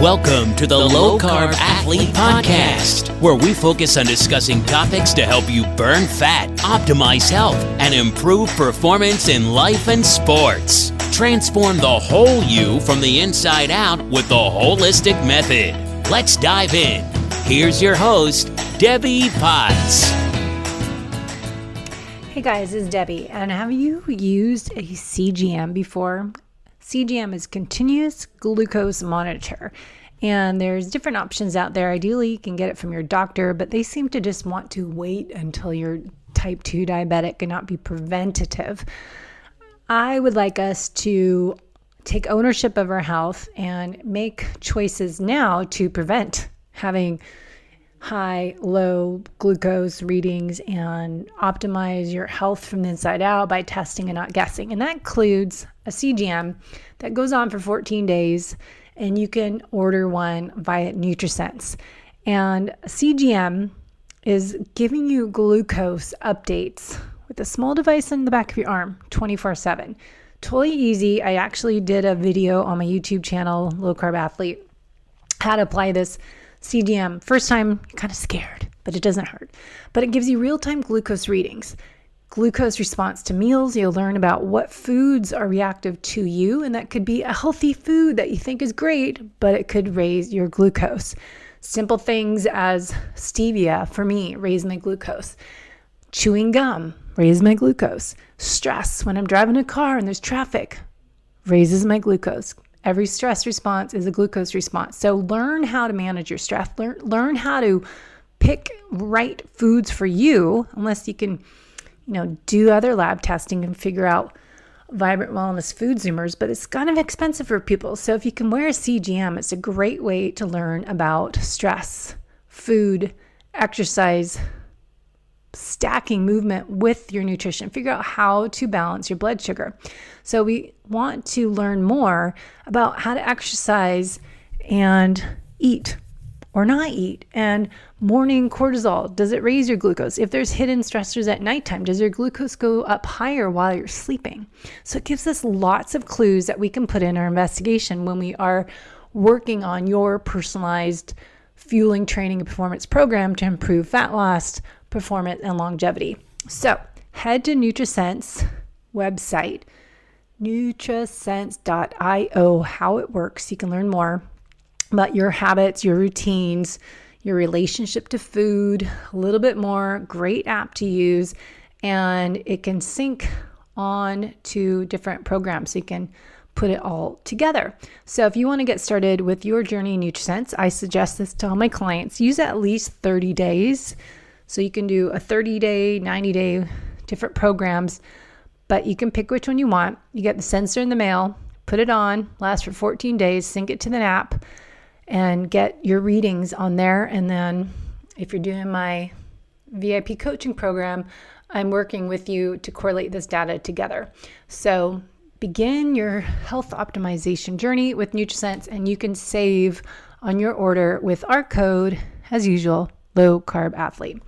Welcome to the Low Carb Athlete Podcast, where we focus on discussing topics to help you burn fat, optimize health, and improve performance in life and sports. Transform the whole you from the inside out with the holistic method. Let's dive in. Here's your host, Debbie Potts. Hey guys, it's Debbie, and have you used a CGM before? CGM is continuous glucose monitor, and there's different options out there. Ideally, you can get it from your doctor, but they seem to just want to wait until you're type 2 diabetic and not be preventative. I would like us to take ownership of our health and make choices now to prevent having high, low glucose readings and optimize your health from the inside out by testing and not guessing. And that includes a CGM that goes on for 14 days, and you can order one via NutriSense. And a CGM is giving you glucose updates with a small device in the back of your arm 24/7. Totally easy. I actually did a video on my YouTube channel, Low Carb Athlete, how to apply this CGM. First time, you're kind of scared, but it doesn't hurt. But it gives you real-time glucose readings. Glucose response to meals. You'll learn about what foods are reactive to you, and that could be a healthy food that you think is great, but it could raise your glucose. Simple things as stevia, for me, raise my glucose. Chewing gum, raise my glucose. Stress, when I'm driving a car and there's traffic, raises my glucose. Every stress response is a glucose response. So learn how to manage your stress. Learn how to pick right foods for you, unless you can, do other lab testing and figure out vibrant wellness food zoomers, but it's kind of expensive for people. So if you can wear a CGM, it's a great way to learn about stress, food, exercise, stacking movement with your nutrition. Figure out how to balance your blood sugar. So we want to learn more about how to exercise and eat or not eat. And morning cortisol, does it raise your glucose? If there's hidden stressors at nighttime, does your glucose go up higher while you're sleeping? So it gives us lots of clues that we can put in our investigation when we are working on your personalized fueling, training, and performance program to improve fat loss, performance, and longevity. So head to NutriSense website, nutrisense.io, how it works. You can learn more about your habits, your routines, your relationship to food, a little bit more. Great app to use, and it can sync on to different programs, so you can put it all together. So if you want to get started with your journey in NutriSense, I suggest this to all my clients. Use at least 30 days. So you can do a 30-day, 90-day, different programs, but you can pick which one you want. You get the sensor in the mail, put it on, lasts for 14 days, sync it to the app, and get your readings on there. And then if you're doing my VIP coaching program, I'm working with you to correlate this data together. So begin your health optimization journey with NutriSense, and you can save on your order with our code, as usual, Low Carb Athlete.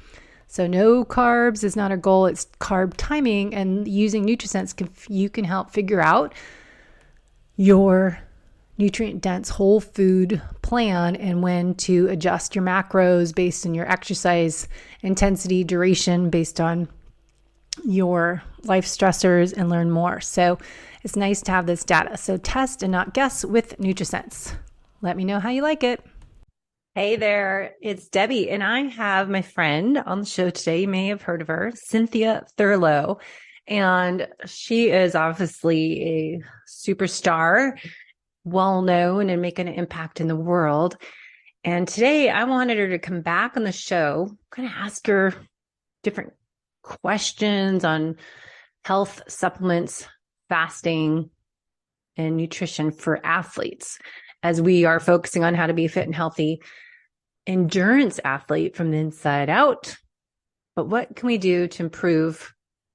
So no carbs is not our goal, it's carb timing, and using NutriSense, you can help figure out your nutrient-dense whole food plan and when to adjust your macros based on your exercise intensity, duration, based on your life stressors, and learn more. So it's nice to have this data. So test and not guess with NutriSense. Let me know how you like it. Hey there, it's Debbie, and I have my friend on the show today. You may have heard of her, Cynthia Thurlow, and she is obviously a superstar, well-known and making an impact in the world. And today I wanted her to come back on the show. I'm going to ask her different questions on health, supplements, fasting, and nutrition for athletes, as we are focusing on how to be a fit and healthy endurance athlete from the inside out. But what can we do to improve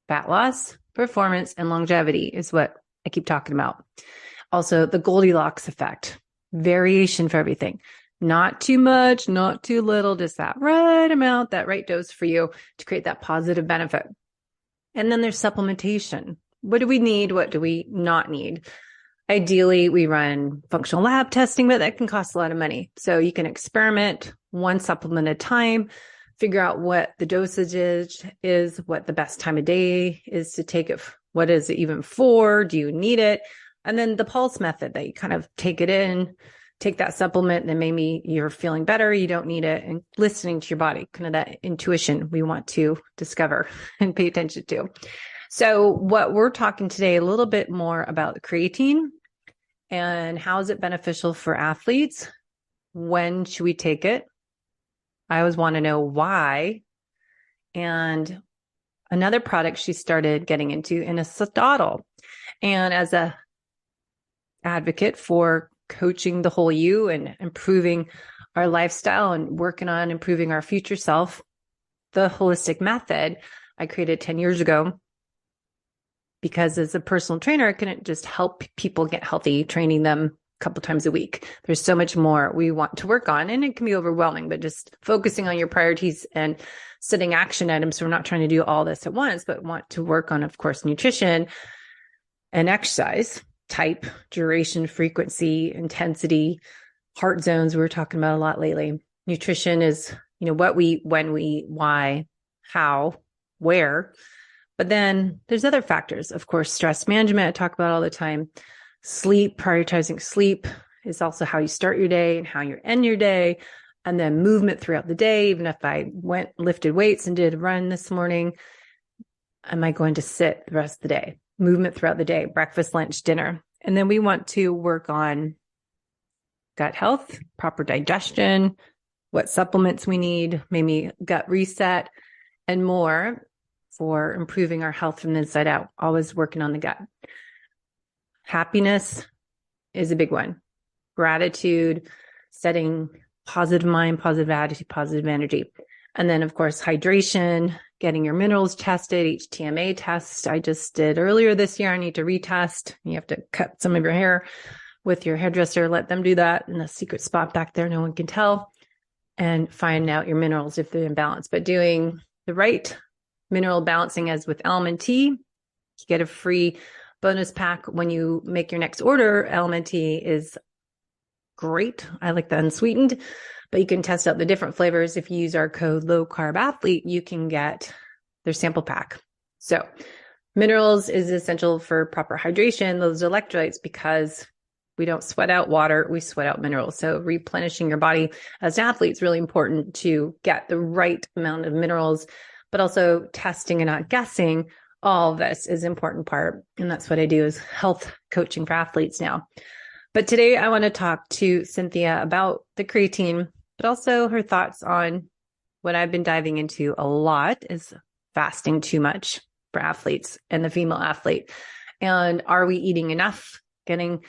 fat loss, performance, and longevity is what I keep talking about. Also, the Goldilocks effect, variation for everything. Not too much, not too little, just that right amount, that right dose for you to create that positive benefit. And then there's supplementation. What do we need? What do we not need? Ideally, we run functional lab testing, but that can cost a lot of money. So you can experiment one supplement at a time, figure out what the dosage is, what the best time of day is to take it. What is it even for? Do you need it? And then the pulse method that you kind of take it in, take that supplement, and then maybe you're feeling better, you don't need it, and listening to your body, kind of that intuition we want to discover and pay attention to. So what we're talking today, a little bit more about the creatine and how is it beneficial for athletes? When should we take it? I always want to know why. And another product she started getting into in a Inositol. And as a advocate for coaching the whole you and improving our lifestyle and working on improving our future self, the holistic method I created 10 years ago, because as a personal trainer, I couldn't just help people get healthy, training them a couple times a week. There's so much more we want to work on, and it can be overwhelming, but just focusing on your priorities and setting action items. So we're not trying to do all this at once, but want to work on, of course, nutrition and exercise type, duration, frequency, intensity, heart zones. We were talking about a lot lately. Nutrition is, what we eat, when we eat, why, how, where. But then there's other factors. Of course, stress management, I talk about all the time. Sleep, prioritizing sleep is also how you start your day and how you end your day. And then movement throughout the day. Even if I lifted weights and did a run this morning, am I going to sit the rest of the day? Movement throughout the day, breakfast, lunch, dinner. And then we want to work on gut health, proper digestion, what supplements we need, maybe gut reset, and more for improving our health from the inside out, always working on the gut. Happiness is a big one. Gratitude, setting positive mind, positive attitude, positive energy. And then, of course, hydration, getting your minerals tested, each TMA test I just did earlier this year. I need to retest. You have to cut some of your hair with your hairdresser, let them do that in a secret spot back there no one can tell, and find out your minerals if they're in balance. But doing the right mineral balancing, as with LMNT, you get a free bonus pack when you make your next order. LMNT is great. I like the unsweetened, but you can test out the different flavors. If you use our code low carb athlete, you can get their sample pack. So minerals is essential for proper hydration, those electrolytes, because we don't sweat out water, we sweat out minerals. So replenishing your body as an athlete is really important to get the right amount of minerals, but also testing and not guessing. All of this is an important part. And that's what I do, is health coaching for athletes now. But today I want to talk to Cynthia about the creatine, but also her thoughts on what I've been diving into a lot is fasting too much for athletes and the female athlete. And are we eating enough, getting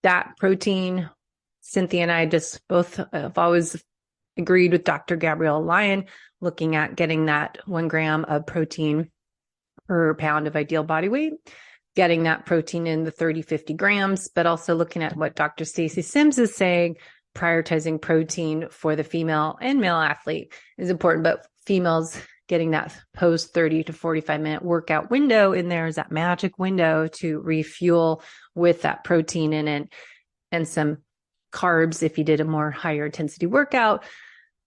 that protein? Cynthia and I just both have always agreed with Dr. Gabrielle Lyon, looking at getting that 1 gram of protein per pound of ideal body weight, getting that protein in the 30, 50 grams, but also looking at what Dr. Stacy Sims is saying, prioritizing protein for the female and male athlete is important, but females getting that post 30 to 45 minute workout window in there is that magic window to refuel with that protein in it and some carbs if you did a more higher intensity workout.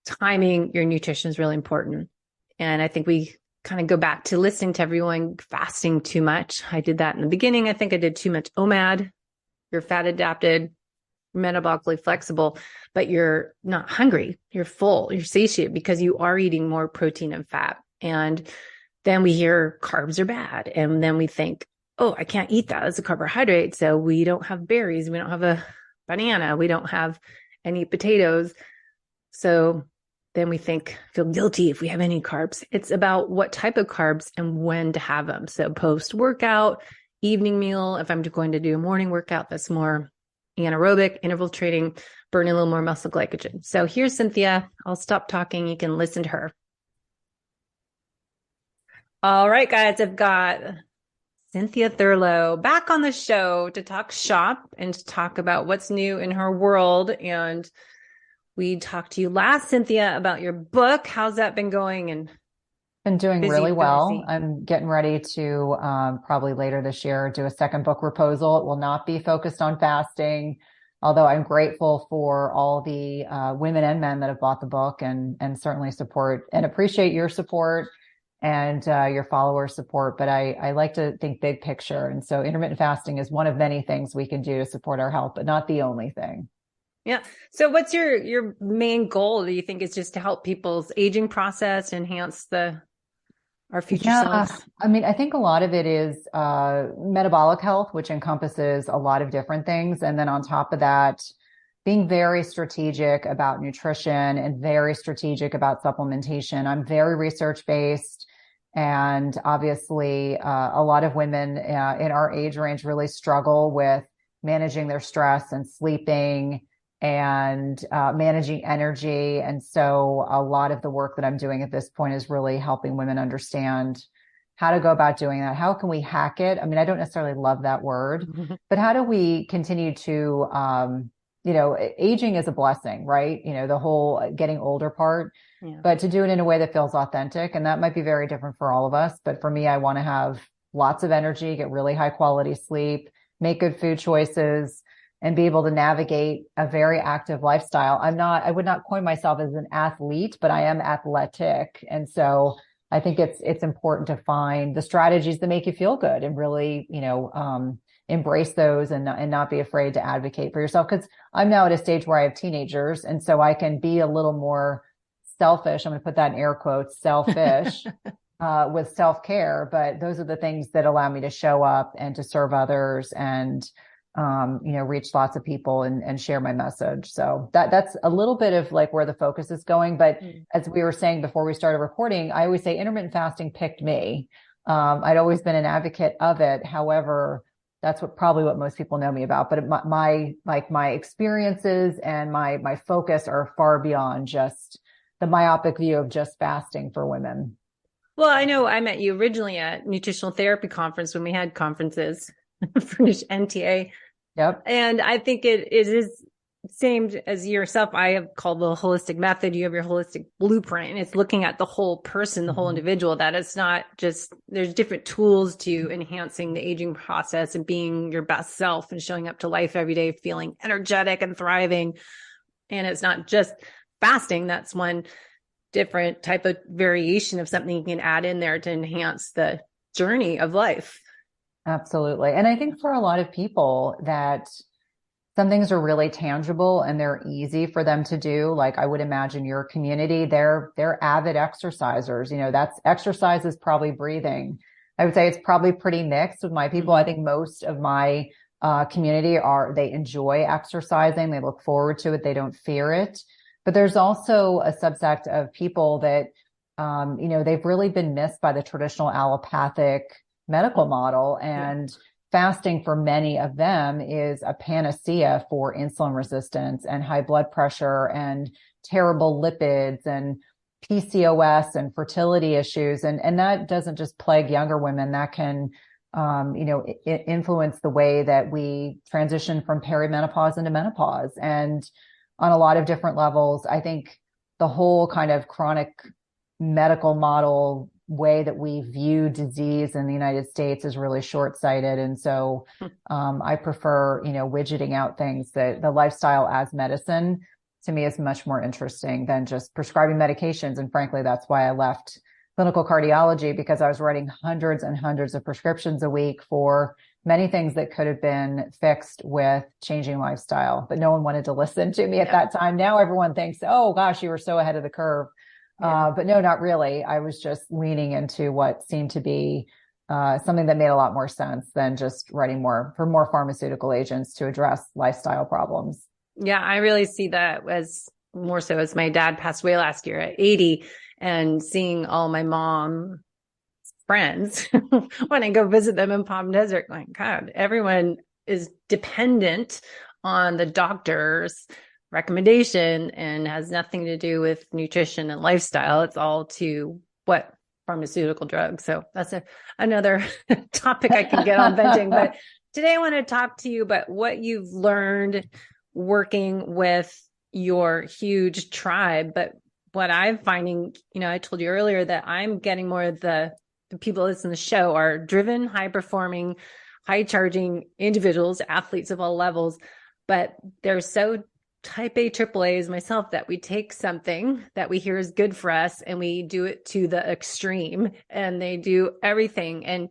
Timing your nutrition is really important. And I think we kind of go back to listening to everyone fasting too much. I did that in the beginning. I think I did too much OMAD. You're fat adapted, metabolically flexible, but you're not hungry. You're full, you're satiated because you are eating more protein and fat. And then we hear carbs are bad. And then we think, oh, I can't eat that as a carbohydrate. So we don't have berries. We don't have a banana. We don't have any potatoes. So then we feel guilty if we have any carbs. It's about what type of carbs and when to have them. So post-workout, evening meal, if I'm going to do a morning workout, that's more anaerobic, interval training, burning a little more muscle glycogen. So here's Cynthia. I'll stop talking. You can listen to her. All right, guys, I've got Cynthia Thurlow back on the show to talk shop and to talk about what's new in her world. And we talked to you last, Cynthia, about your book. How's that been going? And Been doing Busy, really well. busy. I'm getting ready to probably later this year do a second book proposal. It will not be focused on fasting, although I'm grateful for all the women and men that have bought the book and certainly support and appreciate your support and your followers' support. But I like to think big picture. And so intermittent fasting is one of many things we can do to support our health, but not the only thing. Yeah. So what's your main goal? Do you think it's just to help people's aging process, enhance our future Yeah, selves? I mean, I think a lot of it is metabolic health, which encompasses a lot of different things. And then on top of that, being very strategic about nutrition and very strategic about supplementation. I'm very research based. And obviously, a lot of women in our age range really struggle with managing their stress and sleeping and managing energy. And so a lot of the work that I'm doing at this point is really helping women understand how to go about doing that. How can we hack it? I mean, I don't necessarily love that word, but how do we continue to, aging is a blessing, right? The whole getting older part, Yeah. but to do it in a way that feels authentic. And that might be very different for all of us. But for me, I want to have lots of energy, get really high quality sleep, make good food choices, and be able to navigate a very active lifestyle. I would not coin myself as an athlete, but I am athletic. And so I think it's important to find the strategies that make you feel good and really, embrace those and not be afraid to advocate for yourself. Cause I'm now at a stage where I have teenagers. And so I can be a little more selfish. I'm going to put that in air quotes, selfish. With self-care, but those are the things that allow me to show up and to serve others and reach lots of people and share my message. So that's a little bit of like where the focus is going. But as we were saying before we started recording, I always say intermittent fasting picked me. I'd always been an advocate of it. However, that's probably what most people know me about. But my experiences and my focus are far beyond just the myopic view of just fasting for women. Well, I know I met you originally at Nutritional Therapy Conference when we had conferences for NTA. Yep. And I think it is same as yourself. I have called the holistic method. You have your holistic blueprint, and it's looking at the whole person, the whole individual, that it's not just, there's different tools to enhancing the aging process and being your best self and showing up to life every day, feeling energetic and thriving. And it's not just fasting. That's one different type of variation of something you can add in there to enhance the journey of life. Absolutely. And I think for a lot of people that some things are really tangible and they're easy for them to do. Like I would imagine your community, they're avid exercisers. That's exercise is probably breathing. I would say it's probably pretty mixed with my people. I think most of my community they enjoy exercising. They look forward to it. They don't fear it. But there's also a subsect of people that, they've really been missed by the traditional allopathic medical model, and fasting for many of them is a panacea for insulin resistance and high blood pressure and terrible lipids and PCOS and fertility issues. And that doesn't just plague younger women. That can, influence the way that we transition from perimenopause into menopause. And on a lot of different levels, I think the whole kind of chronic medical model way that we view disease in the United States is really short-sighted. And so I prefer, widgeting out things that the lifestyle as medicine to me is much more interesting than just prescribing medications. And frankly, that's why I left clinical cardiology, because I was writing hundreds and hundreds of prescriptions a week for many things that could have been fixed with changing lifestyle, but no one wanted to listen to me at that time. Now everyone thinks, oh gosh, you were so ahead of the curve. But no, not really. I was just leaning into what seemed to be something that made a lot more sense than just writing more pharmaceutical agents to address lifestyle problems. Yeah, I really see that as more so as my dad passed away last year at 80, and seeing all my mom's friends when I go visit them in Palm Desert, like, God, everyone is dependent on the doctor's recommendation and has nothing to do with nutrition and lifestyle. It's all to what pharmaceutical drugs. So that's another topic I can get on venting. But today I want to talk to you about what you've learned working with your huge tribe, but what I'm finding, I told you earlier that I'm getting more of the people that listen to the show are driven, high performing, high charging individuals, athletes of all levels, but they're so type A, triple A's myself that we take something that we hear is good for us and we do it to the extreme, and they do everything. And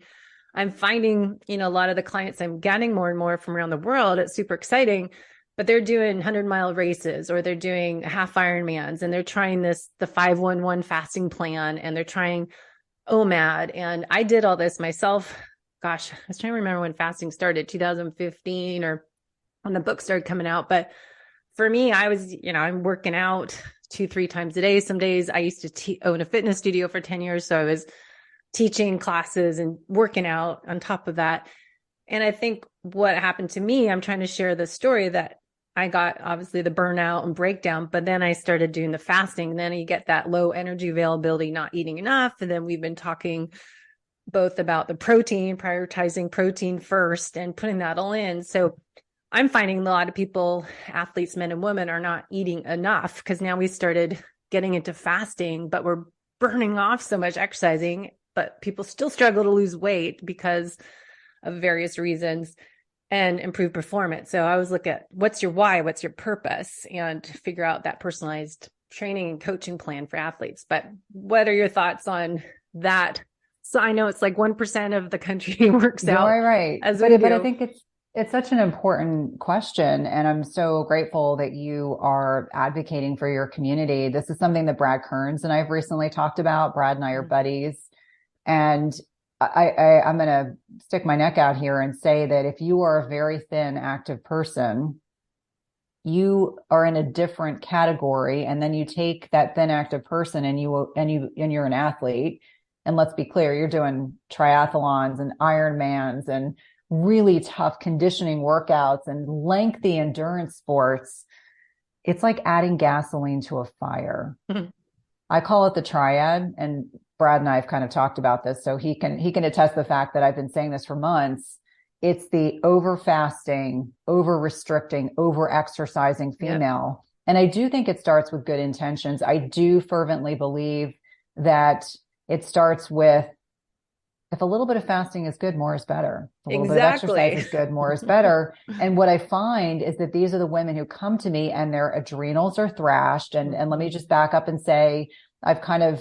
I'm finding, a lot of the clients I'm getting more and more from around the world, it's super exciting, but they're doing 100-mile races, or they're doing half Ironmans, and they're trying the 5-1-1 fasting plan, and they're trying OMAD. And I did all this myself. Gosh, I was trying to remember when fasting started, 2015, or when the book started coming out. But for me, I was, I'm working out 2-3 times a day. Some days I used to own a fitness studio for 10 years. So I was teaching classes and working out on top of that. And I think what happened to me, I'm trying to share the story that I got obviously the burnout and breakdown, but then I started doing the fasting, and then you get that low energy availability, not eating enough. And then we've been talking both about the protein, prioritizing protein first and putting that all in. So I'm finding a lot of people, athletes, men and women, are not eating enough, because now we started getting into fasting, but we're burning off so much exercising, but people still struggle to lose weight because of various reasons and improve performance. So I always look at what's your why, what's your purpose, and figure out that personalized training and coaching plan for athletes. But what are your thoughts on that? So I know it's like 1% of the country works out. Right. But I think it's such an important question. And I'm so grateful that you are advocating for your community. This is something that Brad Kearns and I've recently talked about. Brad and I are buddies. And I'm going to stick my neck out here and say that if you are a very thin, active person, you are in a different category. And then you take that thin, active person and you're an athlete. And let's be clear, you're doing triathlons and Ironmans and really tough conditioning workouts and lengthy endurance sports. It's like adding gasoline to a fire. Mm-hmm. I call it the triad, and Brad and I have kind of talked about this, so he can attest the fact that I've been saying this for months. It's the over fasting, over restricting, over exercising female. Yep. And I do think it starts with good intentions. I do fervently believe that it starts with, if a little bit of fasting is good, more is better. If a little bit of exercise is good, more is better. And what I find is that these are the women who come to me and their adrenals are thrashed. And let me just back up and say, I've kind of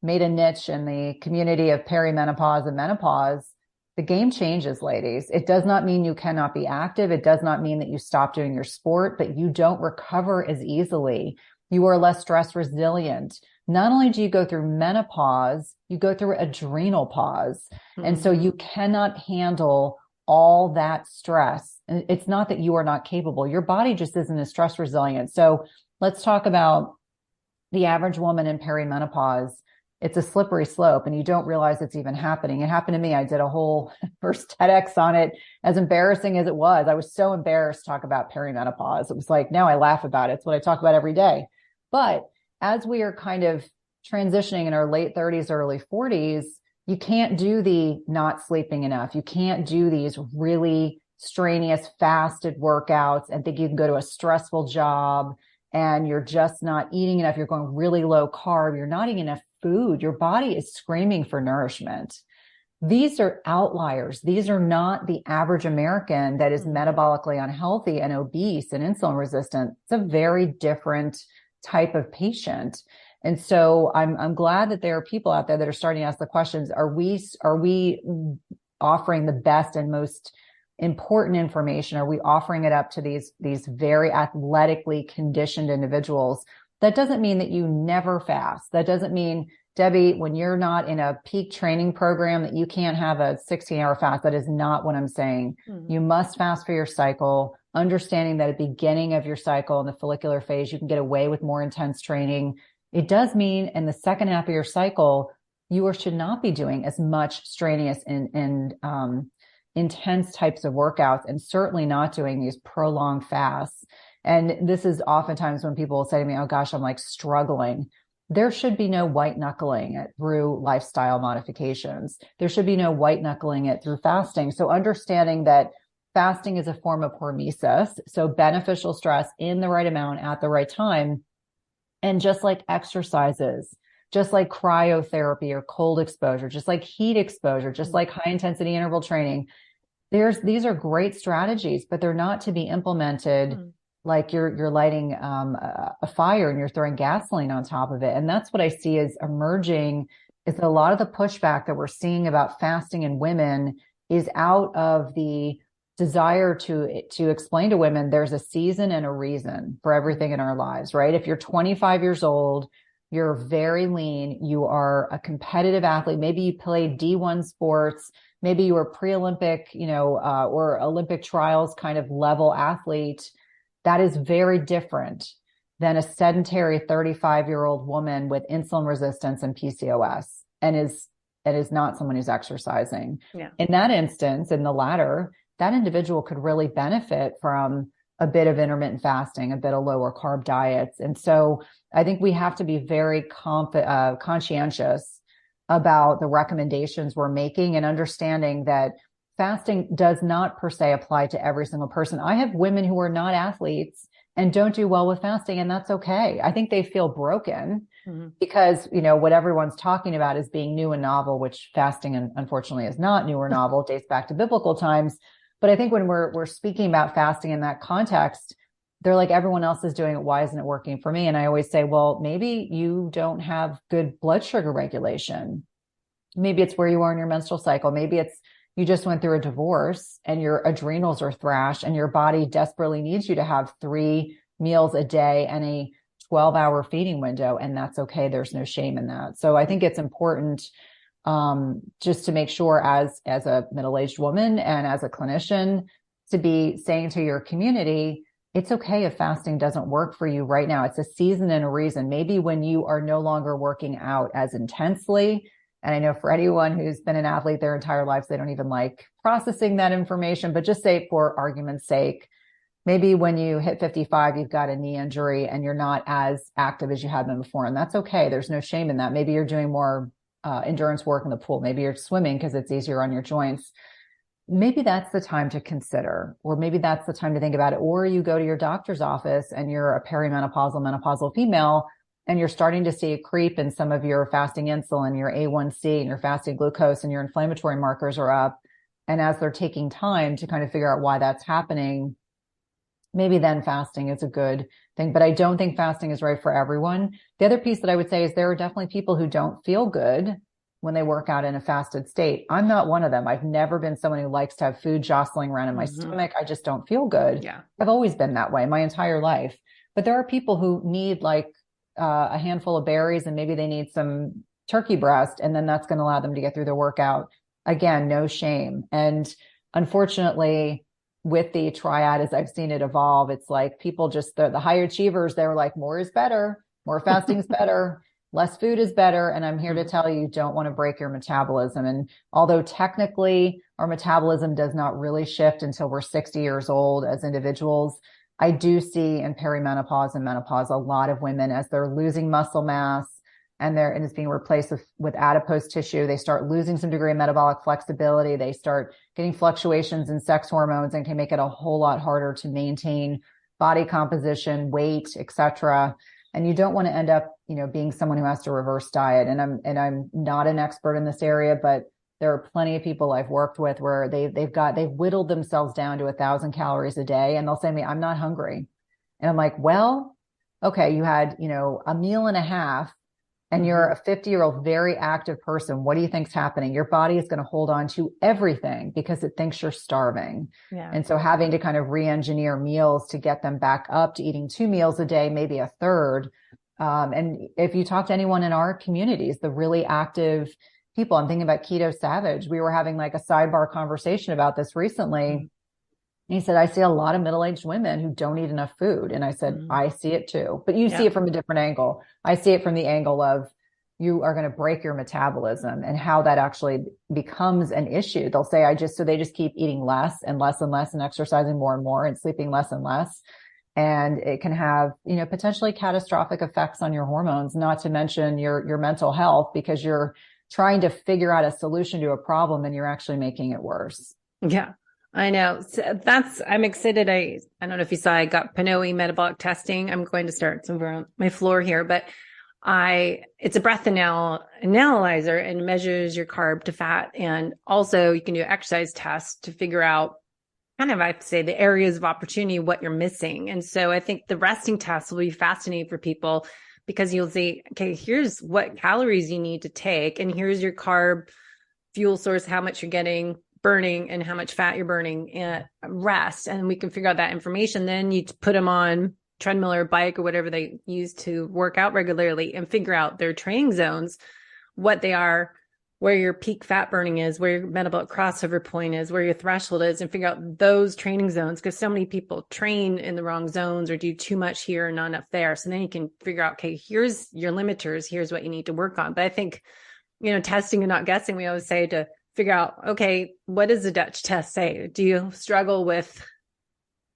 made a niche in the community of perimenopause and menopause. The game changes, ladies. It does not mean you cannot be active. It does not mean that you stop doing your sport, but you don't recover as easily. You are less stress resilient. Not only do you go through menopause, you go through adrenal pause. Mm-hmm. And so you cannot handle all that stress. And it's not that you are not capable. Your body just isn't as stress resilient. So let's talk about the average woman in perimenopause. It's a slippery slope and you don't realize it's even happening. It happened to me. I did a whole first TEDx on it. As embarrassing as it was, I was so embarrassed to talk about perimenopause. It was like, now I laugh about it. It's what I talk about every day. But as we are kind of transitioning in our late 30s, early 40s, you can't do the not sleeping enough. You can't do these really strenuous fasted workouts and think you can go to a stressful job and you're just not eating enough. You're going really low carb. You're not eating enough food. Your body is screaming for nourishment. These are outliers. These are not the average American that is metabolically unhealthy and obese and insulin resistant. It's a very different type of patient. And so I'm glad that there are people out there that are starting to ask the questions. Are we offering the best and most important information? Are we offering it up to these very athletically conditioned individuals? That doesn't mean that you never fast. That doesn't mean, Debbie, when you're not in a peak training program, that you can't have a 16-hour fast. That is not what I'm saying. Mm-hmm. You must fast for your cycle, understanding that at the beginning of your cycle in the follicular phase, you can get away with more intense training. It does mean in the second half of your cycle, you should not be doing as much strenuous and intense types of workouts, and certainly not doing these prolonged fasts. And this is oftentimes when people will say to me, oh gosh, I'm like struggling. There should be no white knuckling it through lifestyle modifications. There should be no white knuckling it through fasting. So understanding that fasting is a form of hormesis, so beneficial stress in the right amount at the right time, And just like exercises, just like cryotherapy or cold exposure, just like heat exposure, just like high intensity interval training, these are great strategies, but they're not to be implemented like you're lighting a fire and you're throwing gasoline on top of it. And that's what I see is emerging, is that a lot of the pushback that we're seeing about fasting in women is out of the desire to explain to women there's a season and a reason for everything in our lives, right? If you're 25 years old, you're very lean, you are a competitive athlete, maybe you played D1 sports, maybe you were pre-Olympic, or Olympic trials kind of level athlete, that is very different than a sedentary 35-year-old woman with insulin resistance and PCOS and is not someone who's exercising. Yeah. In that instance, in the latter, that individual could really benefit from a bit of intermittent fasting, a bit of lower carb diets. And so I think we have to be very conscientious about the recommendations we're making and understanding that fasting does not per se apply to every single person. I have women who are not athletes and don't do well with fasting, and that's okay. I think they feel broken because, what everyone's talking about is being new and novel, which fasting, unfortunately, is not new or novel. It dates back to biblical times. But I think when we're speaking about fasting in that context, they're like, everyone else is doing it. Why isn't it working for me? And I always say, well, maybe you don't have good blood sugar regulation. Maybe it's where you are in your menstrual cycle. Maybe it's you just went through a divorce and your adrenals are thrashed and your body desperately needs you to have 3 meals a day and a 12-hour feeding window. And that's okay. There's no shame in that. So I think it's important just to make sure as a middle-aged woman and as a clinician to be saying to your community, it's okay if fasting doesn't work for you right now. It's a season and a reason. Maybe when you are no longer working out as intensely. And I know for anyone who's been an athlete their entire lives, they don't even like processing that information, but just say for argument's sake, maybe when you hit 55, you've got a knee injury and you're not as active as you had been before. And that's okay. There's no shame in that. Maybe you're doing more endurance work in the pool. Maybe you're swimming because it's easier on your joints. Maybe that's the time to consider, or maybe that's the time to think about it. Or you go to your doctor's office and you're a perimenopausal, menopausal female, and you're starting to see a creep in some of your fasting insulin, your A1C and your fasting glucose and your inflammatory markers are up. And as they're taking time to kind of figure out why that's happening, maybe then fasting is a good thing. But I don't think fasting is right for everyone. The other piece that I would say is there are definitely people who don't feel good when they work out in a fasted state. I'm not one of them. I've never been someone who likes to have food jostling around in my stomach. I just don't feel good. Yeah. I've always been that way my entire life. But there are people who need like a handful of berries and maybe they need some turkey breast, and then that's going to allow them to get through their workout. Again, no shame. And unfortunately, with the triad, as I've seen it evolve, it's like people just, the high achievers, they're like, more is better, more fasting is better, less food is better. And I'm here to tell you, don't want to break your metabolism. And although technically our metabolism does not really shift until we're 60 years old as individuals, I do see in perimenopause and menopause, a lot of women as they're losing muscle mass and it's being replaced with adipose tissue. They start losing some degree of metabolic flexibility. They start getting fluctuations in sex hormones and can make it a whole lot harder to maintain body composition, weight, etc. And you don't want to end up, being someone who has to reverse diet. And I'm not an expert in this area, but there are plenty of people I've worked with where they've whittled themselves down to 1,000 calories a day, and they'll say to me, I'm not hungry. And I'm like, well, okay, you had, a meal and a half and you're a 50-year-old, very active person. What do you think's happening? Your body is going to hold on to everything because it thinks you're starving. Yeah. And so having to kind of re-engineer meals to get them back up to eating 2 meals a day, maybe a third. And if you talk to anyone in our communities, the really active people, I'm thinking about Keto Savage. We were having like a sidebar conversation about this recently. And he said, I see a lot of middle-aged women who don't eat enough food. And I said, I see it too, but you see it from a different angle. I see it from the angle of you are going to break your metabolism and how that actually becomes an issue. They'll say, they just keep eating less and less and less and exercising more and more and sleeping less and less. And it can have, potentially catastrophic effects on your hormones, not to mention your mental health, because you're trying to figure out a solution to a problem and you're actually making it worse. Yeah. I know. So I'm excited. I don't know if you saw, I got Pinoe metabolic testing. I'm going to start some on my floor here, but it's a breath analyzer and measures your carb to fat. And also you can do exercise tests to figure out kind of, I'd say, the areas of opportunity, what you're missing. And so I think the resting test will be fascinating for people because you'll see, okay, here's what calories you need to take. And here's your carb fuel source, how much you're getting burning and how much fat you're burning at rest. And we can figure out that information. Then you put them on treadmill or bike or whatever they use to work out regularly and figure out their training zones, what they are, where your peak fat burning is, where your metabolic crossover point is, where your threshold is, and figure out those training zones. Because so many people train in the wrong zones or do too much here and not enough there. So then you can figure out, okay, here's your limiters. Here's what you need to work on. But I think, testing and not guessing, we always say to figure out, okay, what does the Dutch test say? Do you struggle with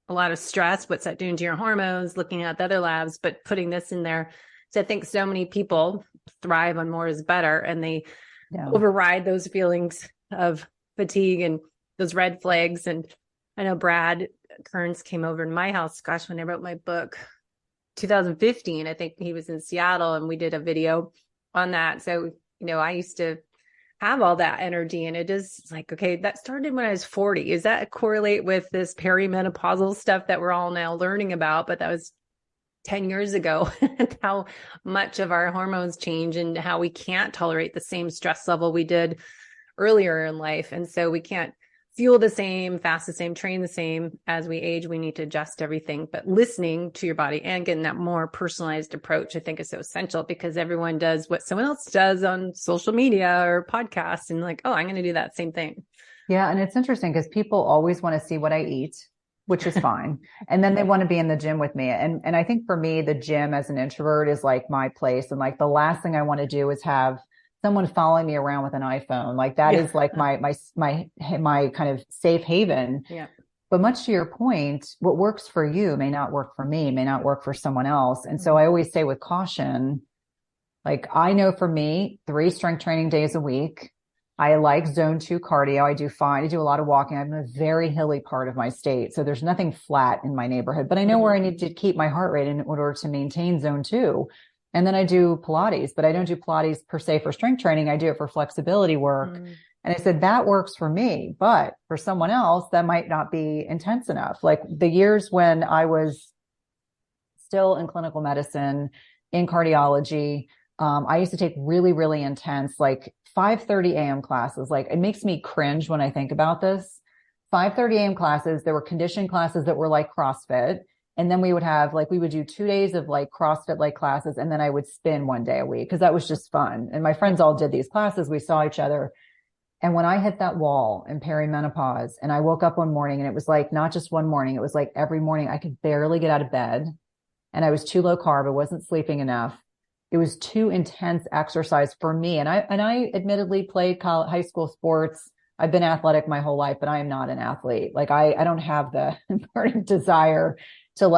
a lot of stress? What's that doing to your hormones? Looking at the other labs, but putting this in there. So I think so many people thrive on more is better, and they override those feelings of fatigue and those red flags. And I know Brad Kearns came over to my house, gosh, when I wrote my book, 2015, I think he was in Seattle, and we did a video on that. So, I used to have all that energy, and it is like, okay, that started when I was 40. Does that correlate with this perimenopausal stuff that we're all now learning about? But that was 10 years ago, how much of our hormones change and how we can't tolerate the same stress level we did earlier in life. And so we can't fuel the same, fast the same, train the same. As we age, we need to adjust everything. But listening to your body and getting that more personalized approach, I think, is so essential, because everyone does what someone else does on social media or podcasts, and like, oh, I'm going to do that same thing. Yeah. And it's interesting because people always want to see what I eat, which is fine. And then they want to be in the gym with me. And I think for me, the gym as an introvert is like my place. And like the last thing I want to do is have someone following me around with an iPhone. Like that is like my kind of safe haven. Yeah. But much to your point, what works for you may not work for me, may not work for someone else. And so I always say with caution, like I know for me, 3 strength training days a week. I like zone 2 cardio. I do fine. I do a lot of walking. I'm in a very hilly part of my state. So there's nothing flat in my neighborhood, but I know where I need to keep my heart rate in order to maintain zone 2. And then I do Pilates, but I don't do Pilates per se for strength training. I do it for flexibility work. And I said, that works for me, but for someone else, that might not be intense enough. Like the years when I was still in clinical medicine, in cardiology, I used to take really, really intense, like 5:30 a.m. classes. Like it makes me cringe when I think about this. 5:30 a.m. classes. There were conditioning classes that were like CrossFit. And then we would have we would do 2 days of like CrossFit like classes. And then I would spin 1 day a week because that was just fun. And my friends all did these classes. We saw each other. And when I hit that wall in perimenopause and I woke up one morning, and it was like, not just one morning, it was like every morning I could barely get out of bed, and I was too low carb. I wasn't sleeping enough. It was too intense exercise for me. And I admittedly played high school sports. I've been athletic my whole life, but I am not an athlete. Like I don't have the burning desire to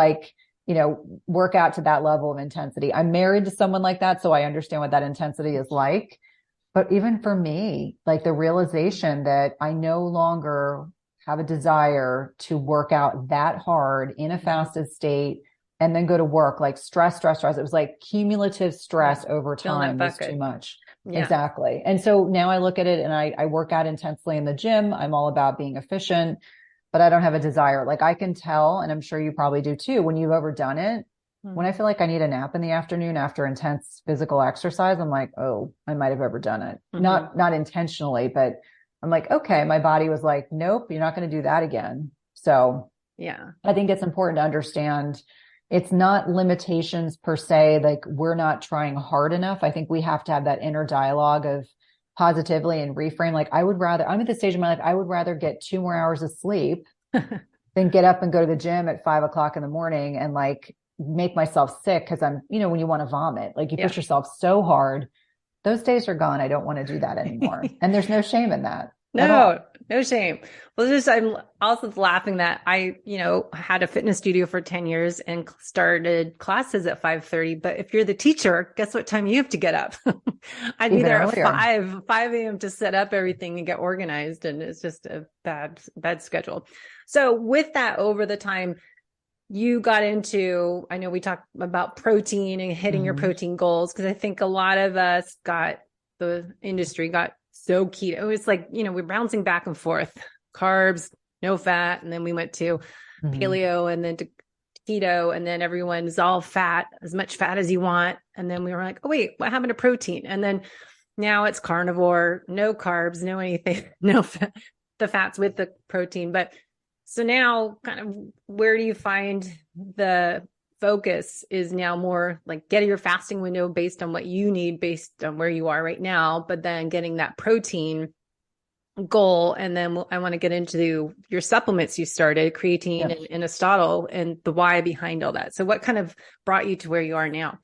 work out to that level of intensity. I'm married to someone like that, so I understand what that intensity is like. But even for me, like the realization that I no longer have a desire to work out that hard in a fasted state and then go to work, like stress. It was like cumulative stress over time was too much. Yeah. Exactly. And so now I look at it and I work out intensely in the gym. I'm all about being efficient, but I don't have a desire. Like I can tell, and I'm sure you probably do too, when you've overdone it. When I feel like I need a nap in the afternoon after intense physical exercise, I'm like, oh, I might have overdone it. Not intentionally, but I'm like, okay, my body was like, nope, you're not going to do that again. So yeah, I think it's important to understand it's not limitations per se. Like we're not trying hard enough. I think we have to have that inner dialogue of positively and reframe. Like I'm at the stage of my life, I would rather get 2 more hours of sleep than get up and go to the gym at 5 o'clock in the morning and like make myself sick. Cause I'm, when you want to vomit, like you push yourself so hard, those days are gone. I don't want to do that anymore. And there's no shame in that. No, No shame. Well, I'm also laughing that I, had a fitness studio for 10 years and started classes at 5:30. But if you're the teacher, guess what time you have to get up? I'd be Even there at earlier. 5 a.m. to set up everything and get organized. And it's just a bad schedule. So with that, over the time, you got into, I know we talked about protein and hitting your protein goals, because I think a lot of us the industry got so keto. It's like, we're bouncing back and forth, carbs, no fat. And then we went to paleo and then to keto, and then everyone's all fat, as much fat as you want. And then we were like, oh, wait, what happened to protein? And then now it's carnivore, no carbs, no anything, no fat, the fats with the protein. But so now kind of where do you find the focus is now more like getting your fasting window based on what you need, based on where you are right now, but then getting that protein goal. And then I want to get into your supplements you started, creatine and Aristotle, and the why behind all that. So what kind of brought you to where you are now?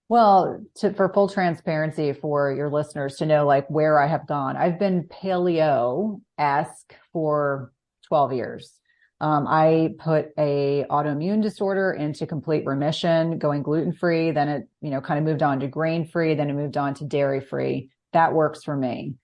Well, for full transparency for your listeners to know like where I have gone, I've been paleo-esque for 12 years. I put a autoimmune disorder into complete remission, going gluten-free. Then it, kind of moved on to grain-free. Then it moved on to dairy-free. That works for me.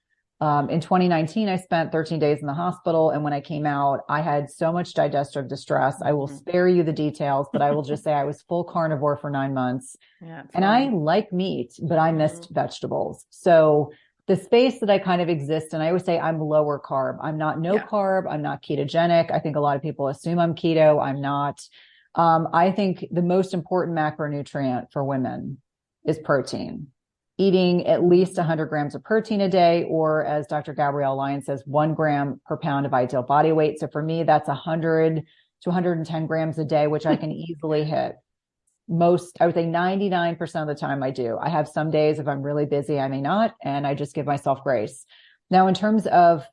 In 2019, I spent 13 days in the hospital. And when I came out, I had so much digestive distress. I will spare you the details, but I will just say I was full carnivore for 9 months. And I like meat, but I missed vegetables. So the space that I kind of exist in, I always say I'm lower carb. I'm not no carb. I'm not ketogenic. I think a lot of people assume I'm keto. I'm not. I think the most important macronutrient for women is protein. Eating at least 100 grams of protein a day, or as Dr. Gabrielle Lyon says, 1 gram per pound of ideal body weight. So for me, that's 100 to 110 grams a day, which I can easily hit. I would say 99% of the time I do. I have some days if I'm really busy, I may not, and I just give myself grace. Now, in terms of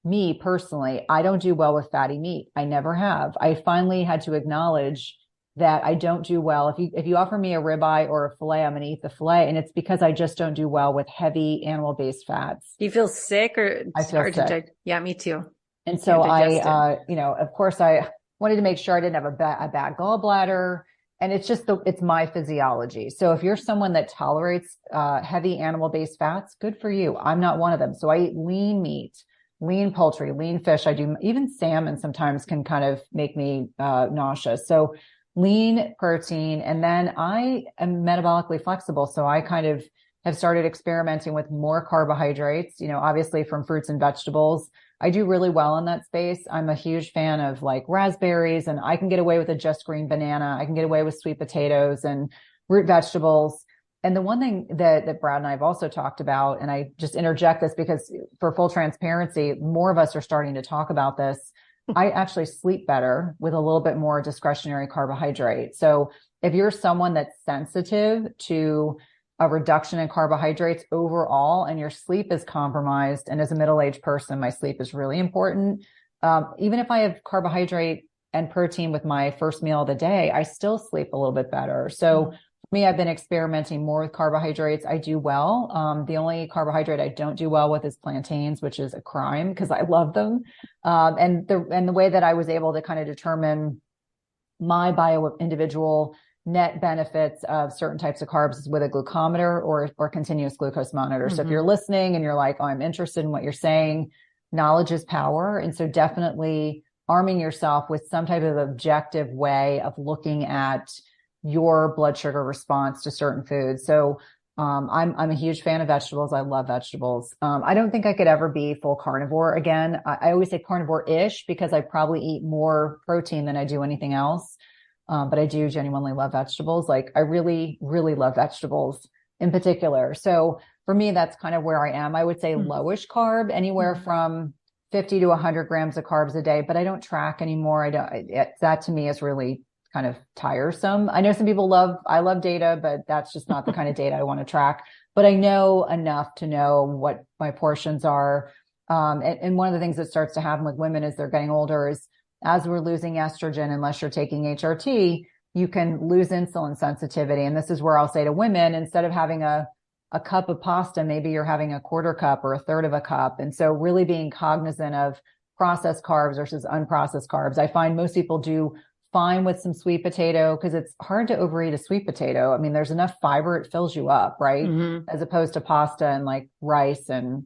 me personally, I don't do well with fatty meat. I never have. I finally had to acknowledge that I don't do well. If you offer me a ribeye or a filet, I'm going to eat the filet. And it's because I just don't do well with heavy animal-based fats. Do you feel sick or I feel sick? Yeah, me too. And so of course I wanted to make sure I didn't have a bad gallbladder. And it's my physiology. So if you're someone that tolerates heavy animal-based fats, good for you. I'm not one of them. So I eat lean meat, lean poultry, lean fish. I do even salmon sometimes can kind of make me nauseous. So lean protein. And then I am metabolically flexible. So I kind of have started experimenting with more carbohydrates, obviously from fruits and vegetables. I do really well in that space. I'm a huge fan of like raspberries, and I can get away with a just green banana. I can get away with sweet potatoes and root vegetables. And the one thing that Brad and I have also talked about, and I just interject this because for full transparency, more of us are starting to talk about this. I actually sleep better with a little bit more discretionary carbohydrate. So if you're someone that's sensitive to a reduction in carbohydrates overall, and your sleep is compromised. And as a middle-aged person, my sleep is really important. Even if I have carbohydrate and protein with my first meal of the day, I still sleep a little bit better. So for me, I've been experimenting more with carbohydrates. I do well. The only carbohydrate I don't do well with is plantains, which is a crime because I love them. And the way that I was able to kind of determine my individual net benefits of certain types of carbs is with a glucometer or continuous glucose monitor. So if you're listening and you're like, oh, I'm interested in what you're saying, knowledge is power. And so definitely arming yourself with some type of objective way of looking at your blood sugar response to certain foods. So I'm a huge fan of vegetables. I love vegetables. I don't think I could ever be full carnivore again. I always say carnivore-ish because I probably eat more protein than I do anything else. But I do genuinely love vegetables. Like I really, really love vegetables in particular. So for me, that's kind of where I am. I would say lowish carb, anywhere from 50 to 100 grams of carbs a day, but I don't track anymore. That to me is really kind of tiresome. I know some people I love data, but that's just not the kind of data I want to track, but I know enough to know what my portions are. And one of the things that starts to happen with women as they're getting older is as we're losing estrogen, unless you're taking HRT, you can lose insulin sensitivity. And this is where I'll say to women, instead of having a a cup of pasta, maybe you're having a quarter cup or a third of a cup. And so really being cognizant of processed carbs versus unprocessed carbs. I find most people do fine with some sweet potato because it's hard to overeat a sweet potato. I mean, there's enough fiber, it fills you up, right? As opposed to pasta and like rice and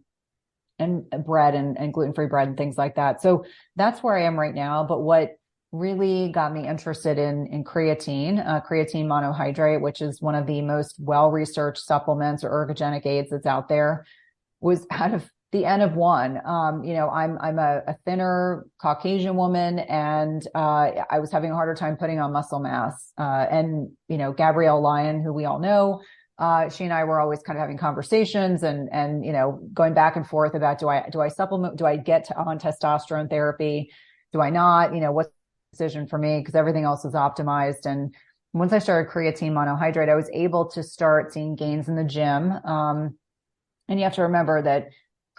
bread and gluten-free bread and things like that. So that's where I am right now. But what really got me interested in creatine monohydrate, which is one of the most well-researched supplements or ergogenic aids that's out there, was out of the N of one. I'm a thinner Caucasian woman, and I was having a harder time putting on muscle mass. And Gabrielle Lyon, who we all know, she and I were always kind of having conversations and going back and forth about do I supplement, do I get on testosterone therapy, do I not? What's the decision for me, because everything else is optimized. And once I started creatine monohydrate, I was able to start seeing gains in the gym. And you have to remember that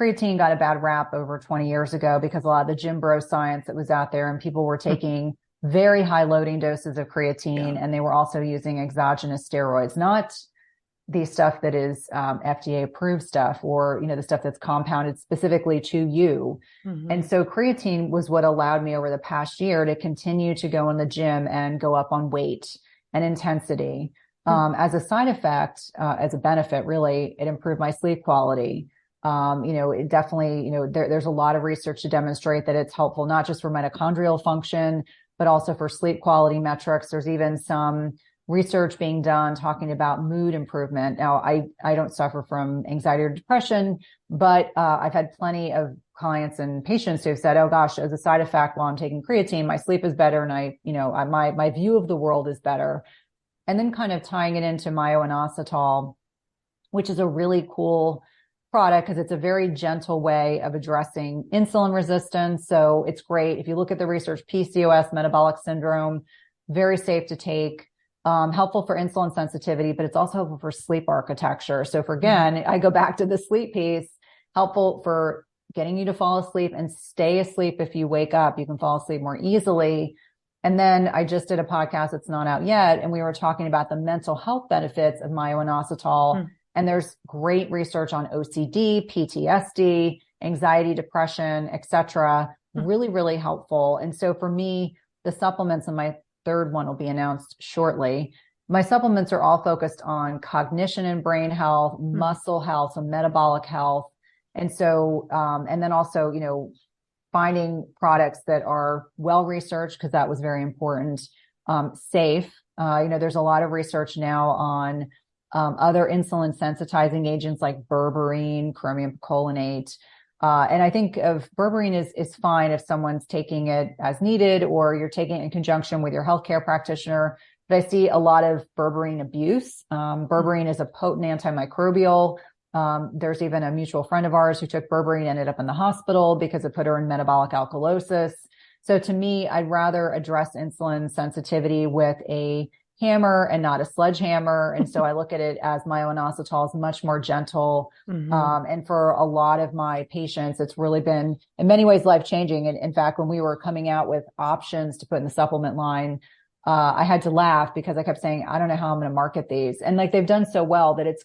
creatine got a bad rap over 20 years ago because a lot of the gym bro science that was out there, and people were taking very high loading doses of creatine, and they were also using exogenous steroids, not the stuff that is FDA approved stuff, or the stuff that's compounded specifically to you. And so creatine was what allowed me over the past year to continue to go in the gym and go up on weight and intensity. As a side effect, as a benefit, really, it improved my sleep quality. It definitely, there's a lot of research to demonstrate that it's helpful, not just for mitochondrial function, but also for sleep quality metrics. There's even some research being done talking about mood improvement. Now, I don't suffer from anxiety or depression, but I've had plenty of clients and patients who have said, oh gosh, as a side effect, while I'm taking creatine, my sleep is better. And my view of the world is better. And then kind of tying it into myo-inositol, which is a really cool product because it's a very gentle way of addressing insulin resistance. So it's great. If you look at the research, PCOS, metabolic syndrome, very safe to take, helpful for insulin sensitivity, but it's also helpful for sleep architecture. So again, I go back to the sleep piece, helpful for getting you to fall asleep and stay asleep. If you wake up, you can fall asleep more easily. And then I just did a podcast that's not out yet, and we were talking about the mental health benefits of myo-inositol. And there's great research on OCD, PTSD, anxiety, depression, etc. Really, really helpful. And so for me, the supplements, and my third one will be announced shortly. My supplements are all focused on cognition and brain health, muscle health, and metabolic health. And so, and then also, finding products that are well researched, because that was very important, safe. There's a lot of research now on other insulin sensitizing agents like berberine, chromium picolinate. And I think of berberine is fine if someone's taking it as needed, or you're taking it in conjunction with your healthcare practitioner. But I see a lot of berberine abuse. Berberine is a potent antimicrobial. There's even a mutual friend of ours who took berberine, ended up in the hospital because it put her in metabolic alkalosis. So to me, I'd rather address insulin sensitivity with a hammer and not a sledgehammer. And so I look at it as myo-inositol is much more gentle. And for a lot of my patients, it's really been in many ways life-changing. And in fact, when we were coming out with options to put in the supplement line, I had to laugh because I kept saying, I don't know how I'm going to market these. And like, they've done so well that it's